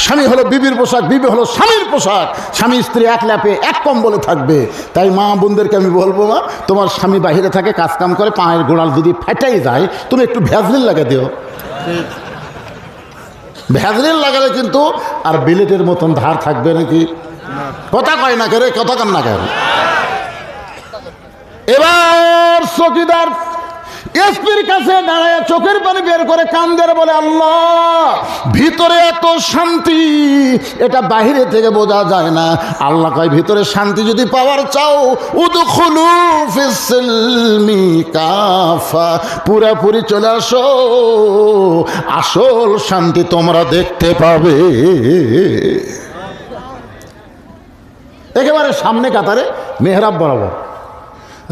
S1: স্বামী হলো বিবির পোশাক, বিবি হলো স্বামীর পোশাক। স্বামী স্ত্রী এক ল্যাপে এক কম্বলে থাকবে। তাই মা বোনদেরকে আমি বলবো, মা তোমার স্বামী বাহিরে থাকে, কাজকাম করে, পায়ের গোড়াল যদি ফাটাই যায়, তুমি একটু ভ্যাজলিন লাগিয়ে দিও। ভ্যাজলিন লাগালে কিন্তু আর বিলেটের মতন ধার থাকবে নাকি? কথা কয় না করে, কথা কান না কেন? এবার চকিদার এসপির কাছে দাঁড়ায় চোখের পানি বের করে কান্দের, বলে আল্লাহ ভিতরে এত শান্তি, এটা বাহিরে থেকে বোঝা যায় না। আল্লাহ কয় ভিতরে শান্তি যদি পাওয়ার চাও, উদখুলু ফিস সিলমি কাফা, পুরাপুরি চলে আসো, আসল শান্তি তোমরা দেখতে পাবে। একেবারে সামনে কাতারে মেহরাব বরাবর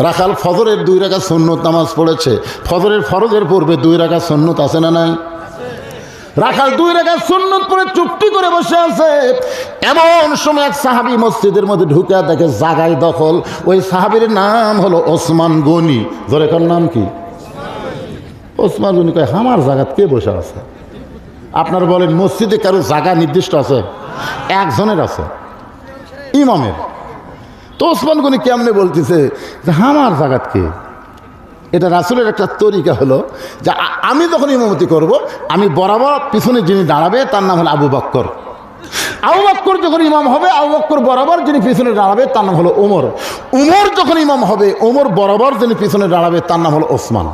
S1: রাখাল ফজরের 2 রাকাত সুন্নত নামাজ পড়েছে। ফজরের ফরজের পূর্বে 2 রাকাত সুন্নত আছে না নাই? রাখাল 2 রাকাত সুন্নত পড়ে চুপটি করে বসে আছে। এমন সময় এক সাহাবী মসজিদের মধ্যে ঢুকে দেখে জাগায় দখল। ওই সাহাবীর নাম হলো ওসমান গনি। ধরে কার নাম কি? ওসমান গনি। কয় আমার জাগাত কে বসে আছে? আপনার বলেন মসজিদে কারো জায়গা নির্দিষ্ট আছে? একজনের আছে, ইমামের। তো ওসমান গনি কেমনে বলতেছে যে আমার জাগাত কে? এটা রাসূলের একটা তরিকা হলো যে আমি যখন ইমামতি করব, আমি বরাবর পিছনে যিনি দাঁড়াবে তার নাম হলো আবু বকর। আবু বকর যখন ইমাম হবে, আবু বকর বরাবর যিনি পিছনে দাঁড়াবে তার নাম হলো ওমর। ওমর যখন ইমাম হবে, ওমর বরাবর যিনি পিছনে দাঁড়াবে তার নাম হলো ওসমান।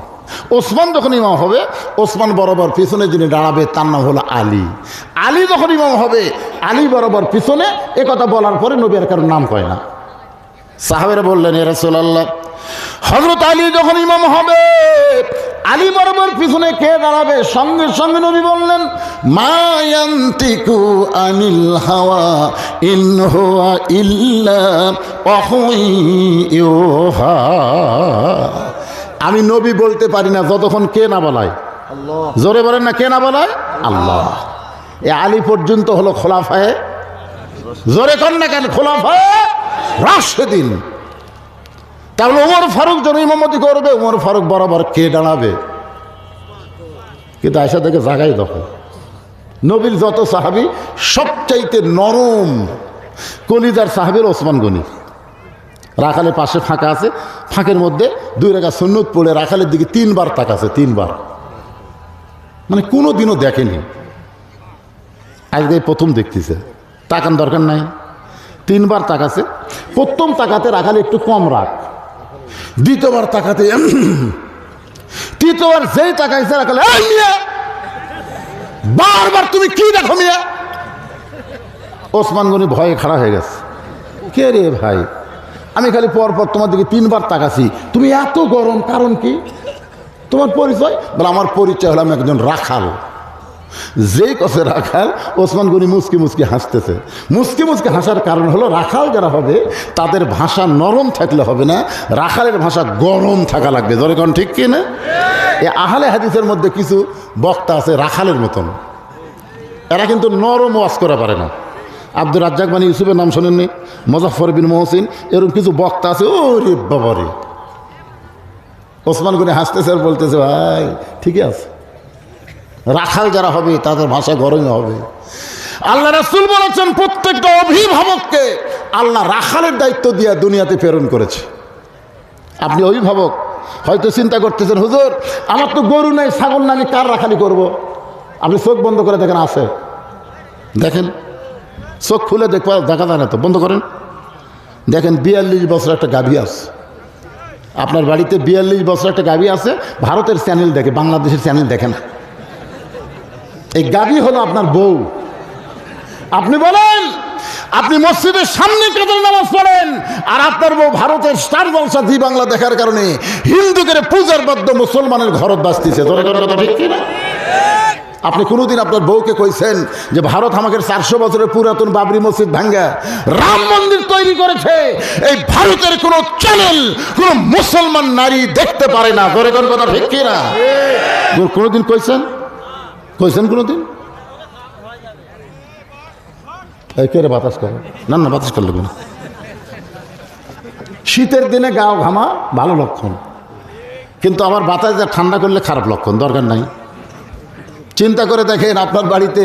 S1: ওসমান যখন ইমাম হবে, ওসমান বরাবর পিছনে যিনি দাঁড়াবে তার নাম হলো আলী। আলী যখন ইমাম হবে, আলী বরাবর পিছনে। এ কথা বলার পরে নবী আর কারোর নাম কয় না। সাহাবেরা বললেন ইয়া রাসূলুল্লাহ, হযরত আলী যখন ইমাম হবে, আলী বরাবর পিছনে কে দাঁড়াবে? সঙ্গে সঙ্গে নবী বললেন মা ইয়ান্তিকু আনিল হাওয়া ইন হুয়া ইল্লা ওয়াহয়ুহা। আমি নবী বলতে পারি না যতক্ষণ কে না বলায়। জোরে বলেন না, কে না বলায়? আল্লাহ। এ আলী পর্যন্ত হলো খোলাফায়ে, জোরে কর না কেন, খোলাফায়ে রাশিদিন। তাহলে ওমর ফারুক যখন ইমামতি করবে, ওমর ফারুক বরাবর কে দাঁড়াবে? কিন্তু আয়সা থেকে জাগাই দখল। নবীর যত সাহাবী সবচাইতে নরম কলিজার সাহাবীর ওসমান গনি। রাখালের পাশে ফাঁকা আছে, ফাঁকের মধ্যে 2 রাকাত সুন্নত পড়ে রাখালের দিকে 3 বার তাকাছে, 3 বার। মানে কোনো দিনও দেখেনি, আজকে প্রথম দেখতেছে। তাকান দরকার নাই, 3 বার তাকাছে। প্রথম তাকাতে রাখালে একটু কম রাখ, দ্বিতীয়বার তাকাতে, তৃতীয়বার যেই তাকাইছে রাখালে এই মিয়া বারবার তুমি কি দেখো মিয়া? ওসমান গনি ভয়ে খাড়া হয়ে গেছে। কে রে ভাই, আমি খালি পরপর তোমার দিকে 3 বার তাকাছি, তুমি এত গরম কারণ কি? তোমার পরিচয়? বলে আমার পরিচয় হলো আমি একজন রাখাল। যেই কথা রাখাল, ওসমান গনি মুসকি মুসকি হাসতেছে। মুসকি মুসকি হাসার কারণ হলো রাখাল যারা হবে তাদের ভাষা নরম থাকলে হবে না, রাখালের ভাষা গরম থাকা লাগবে। ধরে কোন ঠিক কি না? এই আহলে হাদিসের মধ্যে কিছু বক্তা আছে রাখালের মতন, এরা কিন্তু নরম ওয়াজ করা পারে না। আব্দুর রাজ্জাক বানি ইউসুফের নাম শোনেননি? মুজাফফর বিন মহসিন, এরকম কিছু বক্তা আছে। ও রে বাবারে, ওসমান গনি হাসতেছে আর বলতেছে ভাই ঠিকই আছে, রাখাল যারা হবে তাদের ভাষা গরমই হবে। আল্লাহ রাসূল বলেছেন প্রত্যেকটা অভিভাবককে আল্লাহ রাখালের দায়িত্ব দিয়ে দুনিয়াতে প্রেরণ করেছে। আপনি অভিভাবক হয়তো চিন্তা করতেছেন হুজুর আমার তো গরু নেই, ছাগল না, আমি কার রাখালি করব? আপনি চোখ বন্ধ করে দেখেন, আছে, দেখেন, চোখ খুলে দেখা যায় না তো, বন্ধ করেন, দেখেন 42 বছর একটা গাভী আছে আপনার বাড়িতে। 42 বছর একটা গাভী আছে, ভারতের চ্যানেল দেখে, বাংলাদেশের চ্যানেল দেখে না। এই গাভী হলো আপনার বউ। আপনি বলেন আপনি মসজিদের সামনে কাতারে নামাজ পড়েন, আর আপনার বউ ভারতের স্টার জলসা জি বাংলা দেখার কারণে হিন্দুদের পূজার বাদ্য মুসলমানের ঘরত বাঁচতেছে। ঠিক কিনা? আপনি কোনোদিন আপনার বউকে কইছেন যে ভারত আমাকে 400 বছরের পুরাতন বাবরি মসজিদ ভাঙ্গা রাম মন্দির তৈরি করেছে, এই ভারতের কোন চ্যানেল কোন মুসলমান নারী দেখতে পারে না? ধরে কোন কথা ঠিক কিনা? কোনোদিন কইছেন? কইছেন কোনোদিন? কে রে বাতাস করে? না না, বাতাস করলে না। শীতের দিনে গাও ঘামা ভালো লক্ষণ, কিন্তু আবার বাতাস যা ঠান্ডা করলে খারাপ লক্ষণ, দরকার নাই। চিন্তা করে দেখেন, আপনার বাড়িতে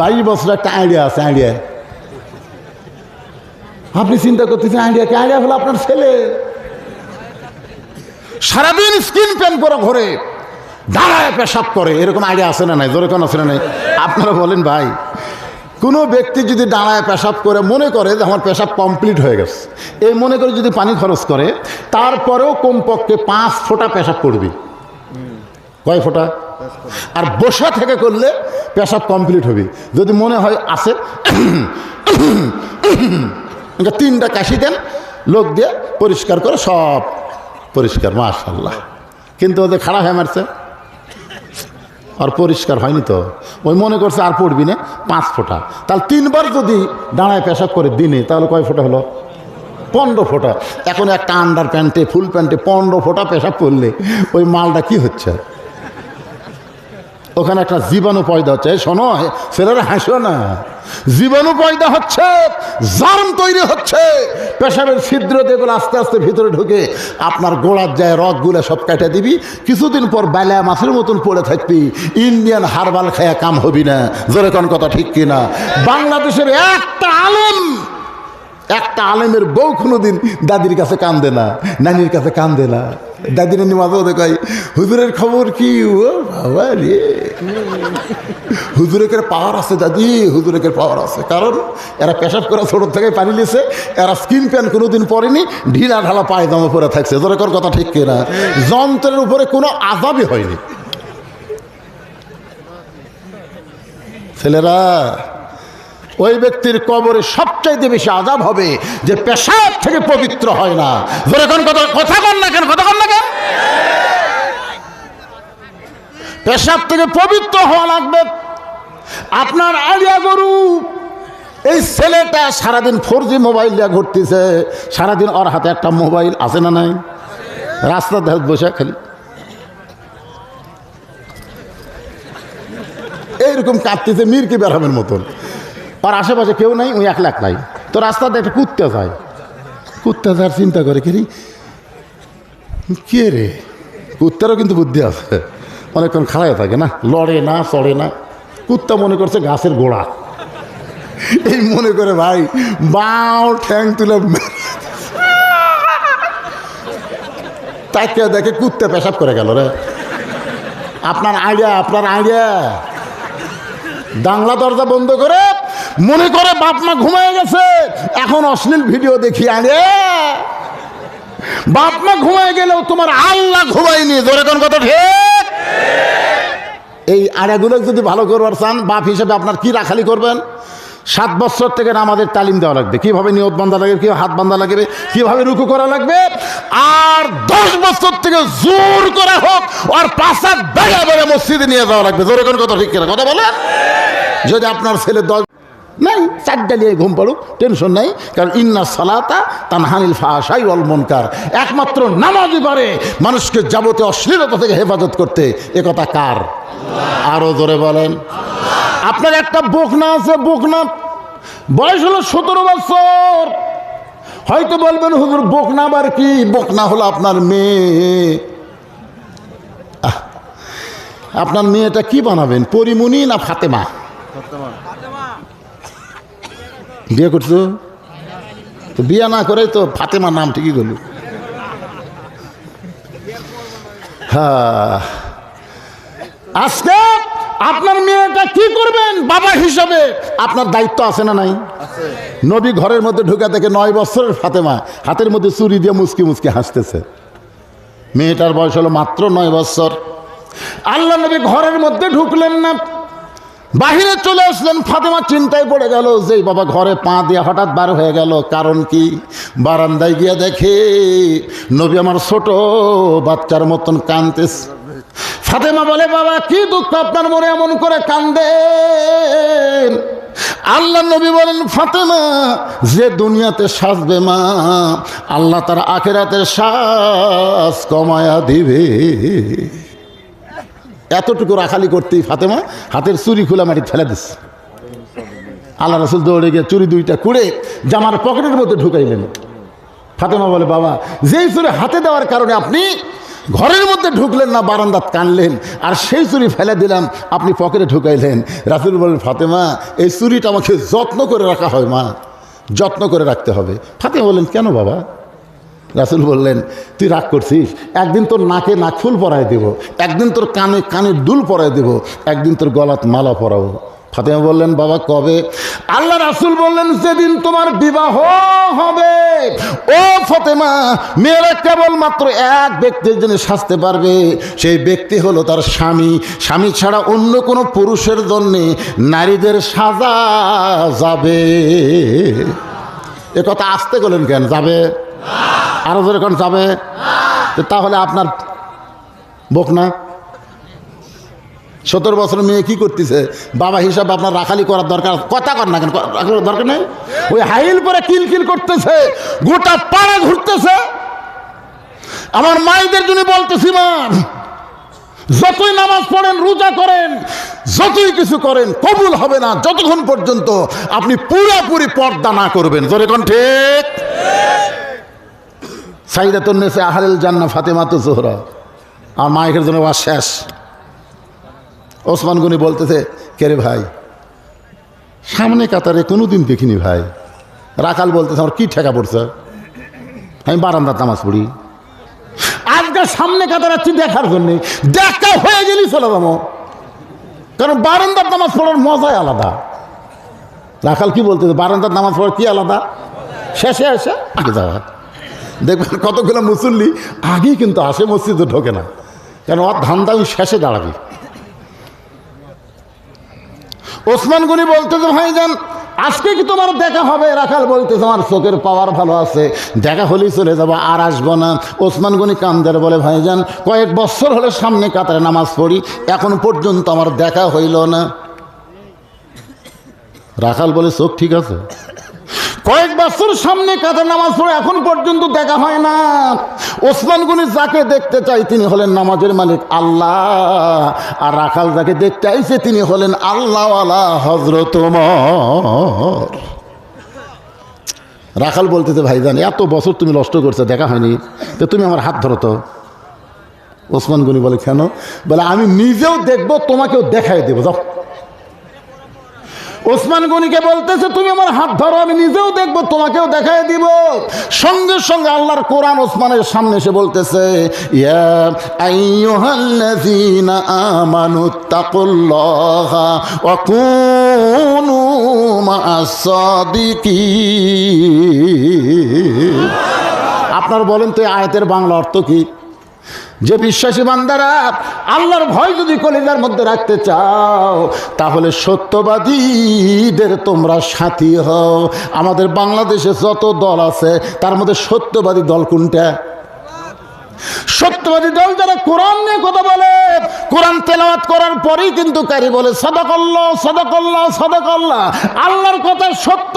S1: 22 বছর একটা আইডিয়া আছে, আইডিয়া আপনি চিন্তা করতেছেন আইডিয়া কি? আইডিয়া হলো আপনার ছেলে। সারাদিন স্কিন প্যান পরা ঘরে দাঁড়ায় পেশাব করে, এরকম আইডিয়া আছে না নাই? জোরে কোন আছে না নাই? আপনারা বলেন ভাই, কোনো ব্যক্তি যদি দাঁড়ায় পেশাব করে মনে করে যে আমার পেশাব কমপ্লিট হয়ে গেছে, এই মনে করে যদি পানি খরচ করে, তারপরেও কমপক্ষে 5 ফোঁটা পেশাব করবি। কয় ফোঁটা? আর বসা থেকে করলে পেশাব কমপ্লিট হবে। যদি মনে হয় আছে 3টা কাশি দেন, লোক দিয়ে পরিষ্কার করে সব পরিষ্কার, মাশাআল্লাহ। কিন্তু ওদের খারাপ হয়ে মারছে, আর পরিষ্কার হয়নি তো, ওই মনে করছে আর পড়বি না, 5 ফোঁটা। তাহলে 3 বার যদি দাঁড়ায় পেশাব করে দিনে, তাহলে কয় ফোঁটা হলো? 15 ফোঁটা। এখন একটা আন্ডার প্যান্টে, ফুল প্যান্টে 15 ফোঁটা পেশাব করলে ওই মালটা কি হচ্ছে? ওখানে একটা জীবাণু পয়দা হচ্ছে। শোনো ছেলেরা, হাসো না, জীবাণু পয়দা হচ্ছে, জার্ম তৈরি হচ্ছে। পেশাবের ছিদ্র যেগুলো আস্তে আস্তে ভিতরে ঢুকে আপনার গোড়ার যায়, রগগুলো সব কেটে দিবি। কিছুদিন পর বেলা মাছের মতন পড়ে থাকবি, ইন্ডিয়ান হারবাল খায়া কাম হবি না। জোরে কোন কথা ঠিক কিনা? বাংলাদেশের একটা আলেমের বউ কোনোদিন দাদির কাছে কান্দে না, নানির কাছে কান্দে না। দাদি নানি মাঝে মধ্যে কয়, হুজুরের খবর কি? ও বাবা রে, হুজুরের পাওয়ার আছে দাদি, হুজুরের পাওয়ার আছে। কারণ এরা পেশাব করা ছোট থেকে পানি লিছে, এরা স্কিন প্যান্ট কোনোদিন পরেনি, ঢিলা ঢালা পায়জামা পরে থাকছে। জোরেকর কথা ঠিক কিনা? যন্ত্রের উপরে কোনো আযাবই হয়নি। ছেলেরা, ওই ব্যক্তির কবরে সবচাইতে বেশি আযাব হবে যে পেশাব থেকে পবিত্র হয় না। যেরকম কথা কন না কেন, কথা কন না কেন? পেশাব থেকে পবিত্র হওয়া লাগবে। আপনার আইডিয়া গরু, এই ছেলেটা সারাদিন 4G মোবাইল দিয়ে ঘুরতেছে, সারাদিন ওর হাতে একটা মোবাইল আছে না নাই? রাস্তাতে বসে খালি এইরকম কাঁদতেছে মির্কি বেড়ামের মতন। আর আশেপাশে কেউ নাই, ওই একলা একলাই। তো রাস্তাতে একটা কুত্তা যায়, কুত্তা যার চিন্তা করে কে রে, কুত্তারও কিন্তু বুদ্ধি আছে, অনেকক্ষণ খাড়ায় থাকে না, লড়ে না, চড়ে না। কুত্তা মনে করছে গাছের গোড়া, এই মনে করে ভাই বাও ঠ্যাং তুলে তাকে দেখে কুত্তা পেশাব করে গেল রে। আপনার আইডিয়া বাংলা দরজা বন্ধ করে মনে করে বাপ মা ঘুমায় গেছে, এখন অশ্লীল ভিডিও দেখি। আরে বাপ মা ঘুমায় গেলেও তোমার আল্লাহ ঘুমায়নি। ধরে কোন কথা ঠিক? এই আড়াগুলো যদি ভালো করবার চান, বাপ হিসেবে আপনার কি রাখালি করবেন? 7 বছর থেকে নামাজের তালিম দেওয়া লাগবে, কিভাবে নিয়ত বান্ধা লাগবে, কিভাবে হাত বান্ধা লাগবে, কিভাবে রুকু করা লাগবে। আর 10 বছর থেকে জোর করা হোক আর 5 হাত বেড়া বেড়া মসজিদে নিয়ে যাওয়া লাগবে। জোরে কোন কথা ঠিক কিনা? কথা বলেন। যদি আপনার ছেলে 10 নাই, 4টা নিয়ে ঘুম পাড়ুক, টেনশন নাই। কারণ ইন্না সালাতা তানহানিল ফাহশাই ওয়াল মুনকার, একমাত্র নামাজই পারে মানুষকে যাবতীয় অশ্লীলতা থেকে হেফাজত করতে। এ কথা কার? আরো জোরে বলেন। আপনার একটা বকনা আছে, বকনা বয়স হলো 17 বছর। হয়তো বলবেন হুজুর বকনা আবার কি? বকনা হলো আপনার মেয়ে। আপনার মেয়েটা কি বানাবেন, পরিমণি না ফাতেমা? বিয়ে করছো তো? বিয়ে না করে তো ফাতেমা নাম ঠিকই গেল। হ্যাঁ, আজকে আপনার মেয়েটা কি করবেন বাবা হিসাবে? আপনার দায়িত্ব আছে না নাই? নবী ঘরের মধ্যে ঢুকে দেখে 9 বছরের ফাতেমা হাতের মধ্যে চুরি দিয়ে মুচকি মুচকি হাসতেছে। মেয়েটার বয়স হলো মাত্র 9 বছর। আল্লাহ নবী ঘরের মধ্যে ঢুকলেন না, বাহিরে চলে আসলেন। ফাতেমা চিন্তায় পড়ে গেল যে বাবা ঘরে পা দিয়ে হঠাৎ বার হয়ে গেল, কারণ কি? বারান্দায় গিয়ে দেখে নবী আমার ছোট বাচ্চার মতন কাঁদতেছে। ফাতেমা বলে, বাবা কি দুঃখ আপনার মনে এমন করে কান্দেন? আল্লাহ নবী বলেন, ফাতেমা যে দুনিয়াতে সাজবে মা, আল্লাহ তার আখিরাতের সাজ কমায়া দিবে। এতটুকু রাখালি করতেই ফাতেমা হাতের চুরি খোলা মাটি ফেলে দিচ্ছে। আল্লাহ রাসূল দৌড়ে গিয়ে চুরি 2টা কুড়ে জামার পকেটের মধ্যে ঢুকাইলেন। ফাতেমা বলে, বাবা যেই চুরি হাতে দেওয়ার কারণে আপনি ঘরের মধ্যে ঢুকলেন না, বারান্দাত কানলেন, আর সেই চুরি ফেলে দিলাম, আপনি পকেটে ঢুকাইলেন। রাসূল বললেন, ফাতেমা এই চুরিটা আমাকে যত্ন করে রাখা হয় মা, যত্ন করে রাখতে হবে। ফাতেমা বললেন, কেন বাবা? রাসূল বললেন, তুই রাগ করছিস, একদিন তোর নাকে নাকফুল পরায় দেব, একদিন তোর কানে কানের দুল পরায় দেব, একদিন তোর গলাত মালা পরাবো। ফাতেমা বললেন, বাবা কবে? আল্লাহ রাসূল বললেন, যেদিন তোমার বিবাহ হবে। ও ফাতেমা, মেয়েরা কেবলমাত্র এক ব্যক্তির জন্য সাজতে পারবে, সেই ব্যক্তি হলো তার স্বামী। স্বামী ছাড়া অন্য কোনো পুরুষের জন্যে নারীদের সাজা যাবে। এ কথা আসতে গেলেন কেন? যাবে আরো জোরে কোন যাবে? তাহলে আপনার বোক না? 17 বছর মেয়ে কি করতেছে? বাবা হিসাবে আপনার রাখালি করার দরকার, কথা কর না কেন? দরকার নেই। ওই হাইল পরে কিলকিল করতেছে, গোটা পাড়া ঘুরতেছে। আমার মায়েদের জন্য বলতেছি, মা যতই নামাজ পড়েন, রোজা করেন, যতই কিছু করেন, কবুল হবে না যতক্ষণ পর্যন্ত আপনি পুরোপুরি পর্দা না করবেন। জোরে কোন ঠিক? সাইদাতুন নিসা আহলুল জান্নাহ ফাতেমাতুজ জোহরা। আর মায়ের জন্য ওয়াজ শেষ। ওসমান গনি বলতেছে, কে রে ভাই, সামনে কাতারে কোনোদিন দেখিনি ভাই। রাখাল বলতেছে, আমার কি ঠেকা পড়ছে, আমি বারান্দার নামাজ পড়ি, আজকে সামনে কাতারে আছি দেখার জন্যে, দেখা হয়ে গেলি চলে যাবো, কারণ বারান্দার নামাজ পড়ার মজাই আলাদা। রাখাল কি বলতেছে, বারান্দার নামাজ পড়ার কি আলাদা? শেষে এসে আগে যাওয়া। দেখবেন কতগুলো মুসল্লি আগেই কিন্তু আসে, মসজিদে ঢোকে না, কেন ওর ধান্দা ওই শেষে দাঁড়াবি। ওসমান গনি বলতেছে, ভাইজান আজকে কি তোমার দেখা হবে? রাখাল বলতেছে, আমার চোখের পাওয়ার ভালো আছে, দেখা হলেই চলে যাবো, আর আসবো না। ওসমান গনি কান্দের বলে, ভাইজান কয়েক বছর হলে সামনে কাতারে নামাজ পড়ি, এখন পর্যন্ত আমার দেখা হইল না। রাখাল বলে, চোখ ঠিক আছে? কয়েক বছর সামনে কাতারে নামাজ পড়ে এখন পর্যন্ত দেখা হয় না। ওসমান গনি যাকে দেখতে চাই তিনি হলেন নামাজের মালিক আল্লাহ, আর রাখাল যাকে দেখতে আইছে তিনি হলেন আল্লাহওয়ালা হযরত ওমর। রাখাল বলতেছে, ভাইজান এত বছর তুমি নষ্ট করছো, দেখা হয়নি, তো তুমি আমার হাত ধরো তো। ওসমান গনি বলে, কেন? বলে, আমি নিজেও দেখবো, তোমাকেও দেখাই দেবো, যাও। ওসমান গনিকে বলতেছে, তুমি আমার হাত ধরো, আমি নিজেও দেখবো, তোমাকেও দেখাই দিব। সঙ্গে সঙ্গে আল্লাহর কোরআন ওসমানের সামনে এসে বলতেছে, ইয়া আইয়ুহাল্লাযীনা আমানুত্তাকুল্লাহা ওয়া কুনু মা'আস সাদিকিন। আপনারা বলেন তো এই আয়াতের বাংলা অর্থ কি? যে বিশ্বাসী বান্দারা আল্লাহর ভয় যদি কলিজার মধ্যে রাখতে চাও, তাহলে সত্যবাদীদের তোমরা সাথী হও। আমাদের বাংলাদেশে যত দল আছে তার মধ্যে সত্যবাদী দল কোনটা? সত্যবাদী দল যারা কোরআন নিয়ে কথা বলে, কোরআন তেলাওয়াত করার পরেই কিন্তু কারি বলে সাদাকাল্লাহ সাদাকাল্লাহ সাদাকাল্লাহ, আল্লাহর কথা সত্য।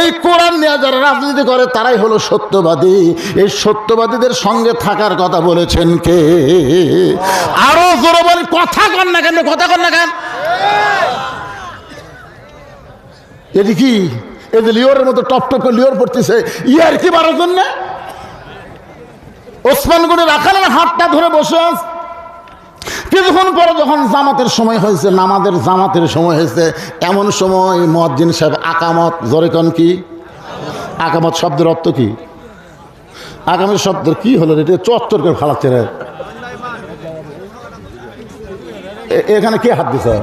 S1: এই কোরআন নিয়ে যারা রাজনীতি করে তারাই হলো সত্যবাদী। এই সত্যবাদীদের সঙ্গে থাকার কথা বলেছেন কে? আরো জোরে বলি, কথা কন না কেন? কথা কন না কেন? এটি কি? এদের লিওরের মতো টপ টপ করে লিওর পড়তেছে, ইয়ার কি বারোর জন্য? ওসমান গনি রাখালের হাতটা ধরে বসে আস। কিছুক্ষণ পরে যখন জামাতের সময় হয়েছে, নামাজের জামাতের সময় হয়েছে, এমন সময় মুয়াজ্জিন সাহেব আকামত, জোরে কোন কি? আকামত শব্দের অর্থ কি? আকামের শব্দের কি হলো? এটা চচ্চর করে ফালাচ্ছে রে। এখানে কে হাত দিছে?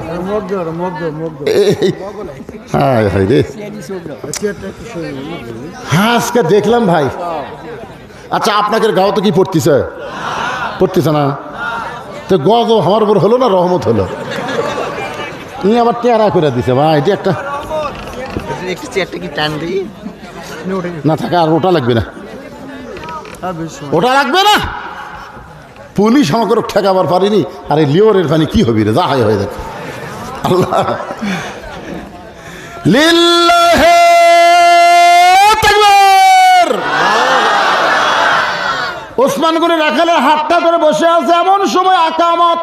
S1: হ্যাঁ আজকে দেখলাম ভাই। আচ্ছা আপনাদের গাঁও তো কি পড়তেছে? পড়তেছে না তো গজ আমার উপর হলো না রহমত হলো? ইনি আবার টেরা করে দিছে ভাই। এটা একটা না থাকে, আর ওটা লাগবে না, ওটা লাগবে না। পুলিশ আমাকে ঠেকাবার পারিনি, আর এই লিওরের পানি কি হবি রে? যা হয় হয়ে যাবে। আল্লাহ লিল্লাহি তাকবীর। ওসমান গনি রাখালের হাতটা ধরে বসে আছে, এমন সময় আকামত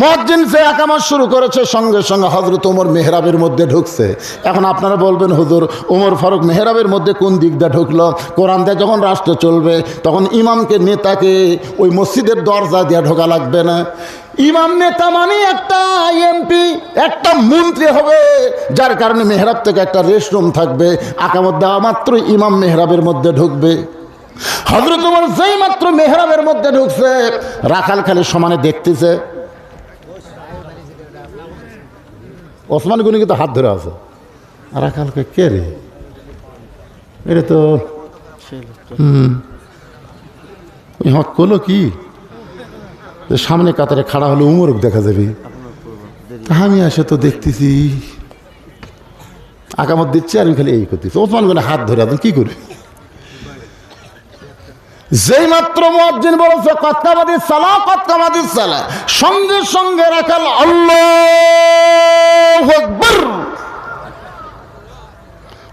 S1: মুয়াজ্জিন যে একামত শুরু করেছে, সঙ্গে সঙ্গে হযরত ওমর মেহরাবের মধ্যে ঢুকছে। এখন আপনারা বলবেন, হুজুর ওমর ফারুক মেহরাবের মধ্যে কোন দিক দিয়ে ঢুকলো? কোরআন দিয়ে যখন রাষ্ট্র চলবে তখন ইমামকে, নেতাকে ওই মসজিদের দরজা দিয়ে ঢোকা লাগবে না। ইমাম নেতা মানে একটা এমপি, একটা মন্ত্রী হবে, যার কারণে মেহরাব থেকে একটা রেস্টরুম থাকবে। একামত দেওয়া মাত্র ইমাম মেহরাবের মধ্যে ঢুকবে। হযরত ওমর যেই মাত্র মেহরাবের মধ্যে ঢুকছে, রাখাল খালি সমানে দেখতেছে। ওসমান গনি কিন্তু হাত ধরে আছে। আর রাখালকে কে রে? এটা তো হক করলো কি? সামনে কাতারে খাড়া হলে উমরক দেখা যাবে। আমি আসে তো দেখতেছি আকামত দিচ্ছে, আর আমি খালি এই করতেছি। ওসমান গনি হাত ধরে আছেন, কি করবে? যেই মাত্র মুয়াজ্জিন বলেছে কতকামাদিস সালাহ, কতকামাদিস সালাহ, সঙ্গে সঙ্গে রাখাল আল্লাহু আকবার।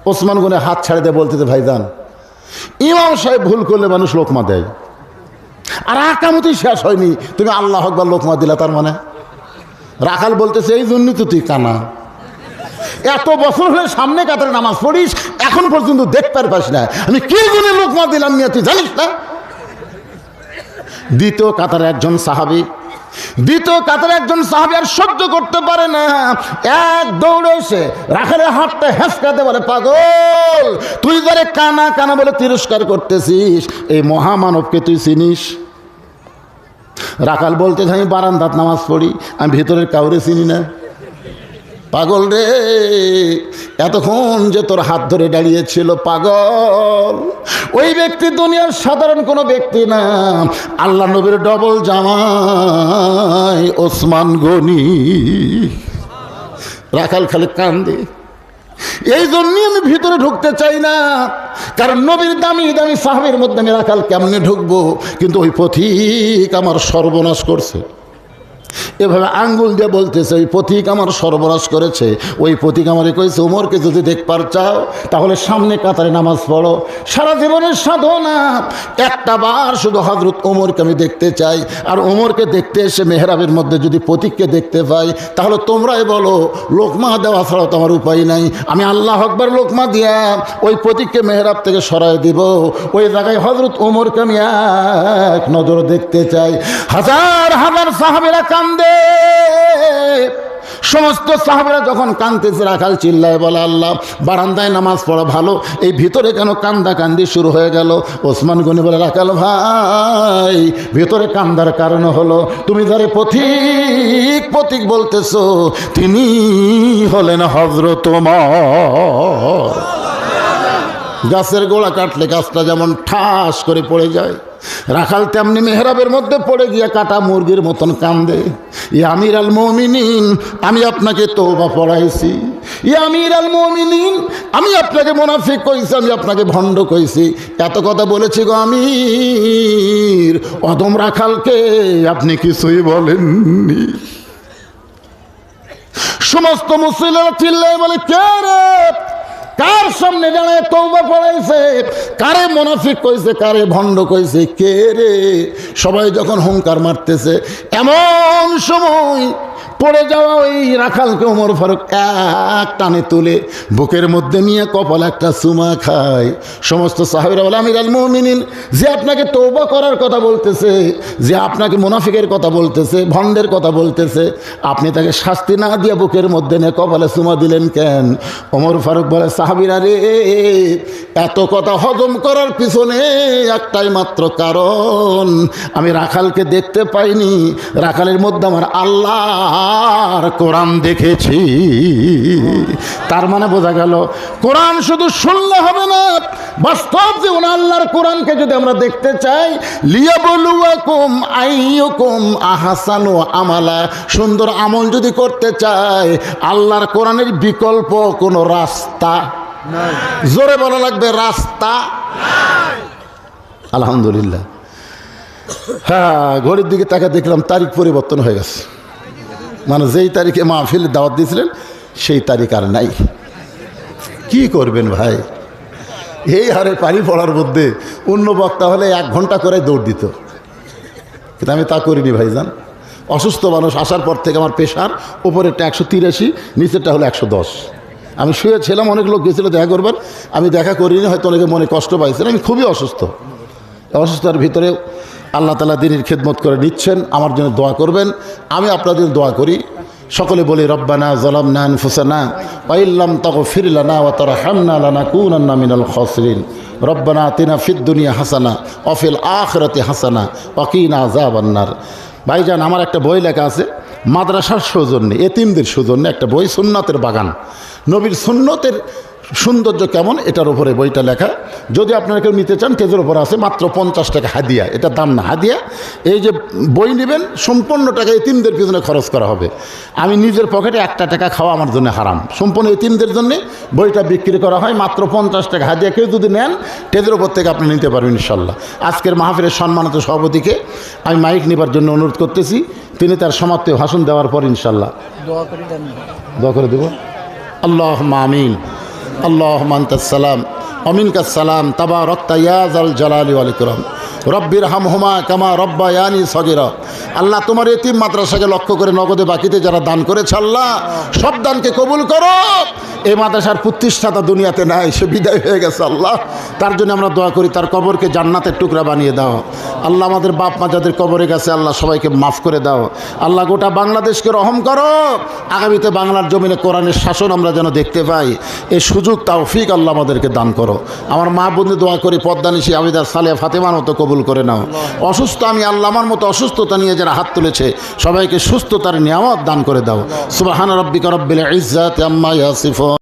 S1: ওসমান গনি হাত ছাড়ে দিয়ে বলতেছে, ভাইজান ইমাম সাহেব ভুল করলে মানুষ লোকমা দেয়, আর আকামতই শেষ হয়নি তুমি আল্লাহু আকবার লোকমা দিলা, তার মানে? রাখাল বলতেছে, এই জন্যই তো তুই কানা, এত বছর হলে সামনে কাতারে নামাজ পড়িস, এখন পর্যন্ত দেখতে পারিস না আমি কি গুণে লোকমা দিলাম নিয়ে, তুই জানিস না? দ্বিতীয় কাতারে একজন সাহাবী আর সহ্য করতে পারে না, এক দৌড়ে এসে রাখালের হাতটা হেঁচকাতে বলে, পাগল তুই যারে কানা কানা বলে তিরস্কার করতেছিস, এই মহামানবকে তুই চিনিস? রাখাল বলতে, আমি বারান্দাত নামাজ পড়ি, আমি ভিতরের কাউরে চিনি না। পাগল রে, এতক্ষণ যে তোর হাত ধরে দাঁড়িয়েছিল পাগল, ওই ব্যক্তি দুনিয়ার সাধারণ কোনো ব্যক্তি না, আল্লাহ নবীর ডবল জামাই ওসমান গনি। রাখাল খালি কান্দে। এই জন্যই আমি ভিতরে ঢুকতে চাই না, কারণ নবীর দামি দামি সাহাবীর মধ্যে আমি রাখাল কেমনে ঢুকবো? কিন্তু ওই পথিক আমার সর্বনাশ করছে। এভাবে আঙ্গুল দিয়ে বলতেছে, ওই পথিক আমার সর্বনাশ করেছে। ওই পথিক আমারে কইছে, ওমরকে যদি দেখবার চাও তাহলে সামনে কাতারে নামাজ পড়ো। সারা জীবনের সাধনা একটা বার শুধু হযরত ওমরকে আমি দেখতে চাই, আর ওমরকে দেখতে এসে মেহরাবের মধ্যে যদি পথিককে দেখতে পাই, তাহলে তোমরাই বলো লোকমা দেওয়া ছাড়াও তো আমার উপায় নাই। আমি আল্লাহু আকবার লোকমা দিয়া ওই পথিককে মেহরাব থেকে সরাই দিব। ওই জায়গায় হযরত ওমরকে আমি এক নজর দেখতে চাই। হাজার হাজার সাহাবীরা কান্দে। সমস্ত সাহাবীরা যখন কাঁদতেছে, রাখাল চিল্লায় বলে, আল্লাহ বারান্দায় নামাজ পড়া ভালো, এই ভিতরে কেন কান্দা কান্দি শুরু হয়ে গেল? ওসমান গনি বলে, রাখাল ভাই ভিতরে কান্দার কারণ হলো তুমি যারে পথিক বলতেছো, তিনি হলেন হযরত ওমর। গাছের গোড়া কাটলে গাছটা যেমন ঠাস করে পড়ে যায়, রাখাল তেমনি মেহরাবের মধ্যে পড়ে গিয়ে কাটা মুরগির মতন কান্দে। ইয়া আমির আল মুমিনিন, আমি আপনাকে তওবা পড়াইছি। ইয়া আমির আল মুমিনিন, আমি আপনাকে মুনাফিক কইছি, আমি আপনাকে ভণ্ড কইছি, এত কথা বলেছি গো আমির। অদম রাখালকে আপনি কিছুই বলেননি। সমস্ত মুসলিমরা চিল্লায় বলে, কে রে? কার সামনে দাঁড়ায় তওবা পড়াইছে? কারে মুনাফিক কইছে, কারে ভণ্ড কইছে, কে রে? সবাই যখন হুঙ্কার মারতেছে, এমন সময় পড়ে যাওয়া ওই রাখালকে ওমর ফারুক এক টানে তুলে বুকের মধ্যে নিয়ে কপাল একটা চুমা খায়। সমস্ত সাহাবীরা বলে, আমির আল মুমিনিন, যে আপনাকে তওবা করার কথা বলতেছে, যে আপনাকে মুনাফিকের কথা বলতেছে, ভণ্ডের কথা বলতেছে, আপনি তাকে শাস্তি না দিয়ে বুকের মধ্যে নিয়ে কপালে চুমা দিলেন কেন? ওমর ফারুক বলে, সাহাবীরা রে, এত কথা হজম করার পিছনে একটাই মাত্র কারণ, আমি রাখালকে দেখতে পাইনি, রাখালের মধ্যে আমার আল্লাহর কোরআন দেখেছি। তার মানে বোঝা গেল, কোরআন শুধু শুনলে হবে না, বাস্তব জীবনে আল্লাহর কোরআনকে যদি আমরা দেখতে চাই, লিয়াবলুয়াকুম আইয়ুকুম আহসানু আমালা, সুন্দর আমল যদি করতে চাই, আল্লাহর কোরআনের বিকল্প কোনো রাস্তা নাই। জোরে বলা লাগবে, রাস্তা নাই। আলহামদুলিল্লাহ। হ্যাঁ, ঘড়ির দিকে তাকে দেখলাম তারিখ পরিবর্তন হয়ে গেছে। মানে যেই তারিখে মাহফিলের দাওয়াত দিয়েছিলেন সেই তারিখ আর নাই। কি করবেন ভাই? এই হারে পানি পড়ার মধ্যে অন্য বক্তা হলে 1 ঘন্টা করে দৌড় দিত, কিন্তু আমি তা করিনি ভাইজান। অসুস্থ মানুষ আসার পর থেকে আমার প্রেশার, উপরেরটা 183, নিচেরটা হলো 110। আমি শুয়েছিলাম, অনেক লোক গেছিলো দেখা করবেন, আমি দেখা করিনি, হয়তো অনেকে মনে কষ্ট পাইছেন। আমি খুবই অসুস্থ, অসুস্থতার ভিতরে আল্লাহ তাআলা দ্বীনের খেদমত করে নিচ্ছেন। আমার জন্য দোয়া করবেন, আমি আপনাদের দোয়া করি। সকলে বলি রব্বানা যালামনা আনফুসানা ওয়া ইল্লাম তাগফির লানা ওয়া তারহামনা লানাকুনান্না মিনাল খাসিরিন। রব্বানা আতিনা ফিদ দুনিয়া হাসানা ওয়া ফিল আখিরাতি হাসানা ওয়া কিনা আযাবান্নার। ভাইজান, আমার একটা বই লেখা আছে মাদ্রাসার সৌজন্যে, এতিমদের সৌজন্যে একটা বই, সুন্নতের বাগান। নবীর সুন্নতের সৌন্দর্য কেমন এটার উপরে বইটা লেখা। যদি আপনারা কেউ নিতে চান, কেজের উপর আছে, মাত্র 50 টাকা হাদিয়া। এটা দাম না, হাদিয়া। এই যে বই নেবেন, সম্পূর্ণ টাকা এতিমদের পিছনে খরচ করা হবে। আমি নিজের পকেটে 1 টাকা খাওয়া আমার জন্য হারাম। সম্পূর্ণ এতিমদের জন্য বইটা বিক্রি করা হয় মাত্র 50 টাকা হাদিয়া। কেউ যদি নেন, টেজের উপর থেকে আপনি নিতে পারবেন ইনশাল্লাহ। আজকের মাহফিলের সম্মানিত সভাপতিকে আমি মাইক নেবার জন্য অনুরোধ করতেছি। তিনি তার সমাপ্তি ভাষণ দেওয়ার পর ইনশাল্লাহ দোয়া করে দেব। আল্লাহুম্মা আমিন। আল্লাহুম্মা আনতাস সালাম ওয়া মিনকাস সালাম তাবারাকতা ইয়া যাল জালালি ওয়াল ইকরাম। রব্বির হামহুমা কামা রব্বায়ানি সগীরা। আল্লাহ, তোমার এতিম মাদ্রাসাকে লক্ষ্য করে নগদে বাকিতে যারা দান করেছে, আল্লাহ সব দানকে কবুল করো। এই মাদ্রাসার প্রতিষ্ঠাতা দুনিয়াতে নাই, সে বিদায় হয়ে গেছে। আল্লাহ, তার জন্য আমরা দোয়া করি, তার কবরকে জান্নাতের টুকরা বানিয়ে দাও। আল্লাহ, আমাদের বাপ মা যাদের কবরে গেছে, আল্লাহ সবাইকে মাফ করে দাও। আল্লাহ, গোটা বাংলাদেশকে রহম করো। আগামীতে বাংলার জমিনে কোরআনের শাসন আমরা যেন দেখতে পাই, এই সুযোগ তৌফিক আল্লাহ আমাদেরকে দান করো। আমার মা বোনদের দোয়া করি, পদ্মানিশী আবিদা সালেহা ফাতেমার মতো কবুল করে নাও। অসুস্থ আমি আল্লাহ, আমার মতো অসুস্থতা নিয়ে যারা হাত তুলেছে, সবাইকে সুস্থতার নিয়ামত দান করে দাও। সুবহান রাব্বিকা রব্বিল ইজ্জাতি আম্মা ইয়াসিফুন।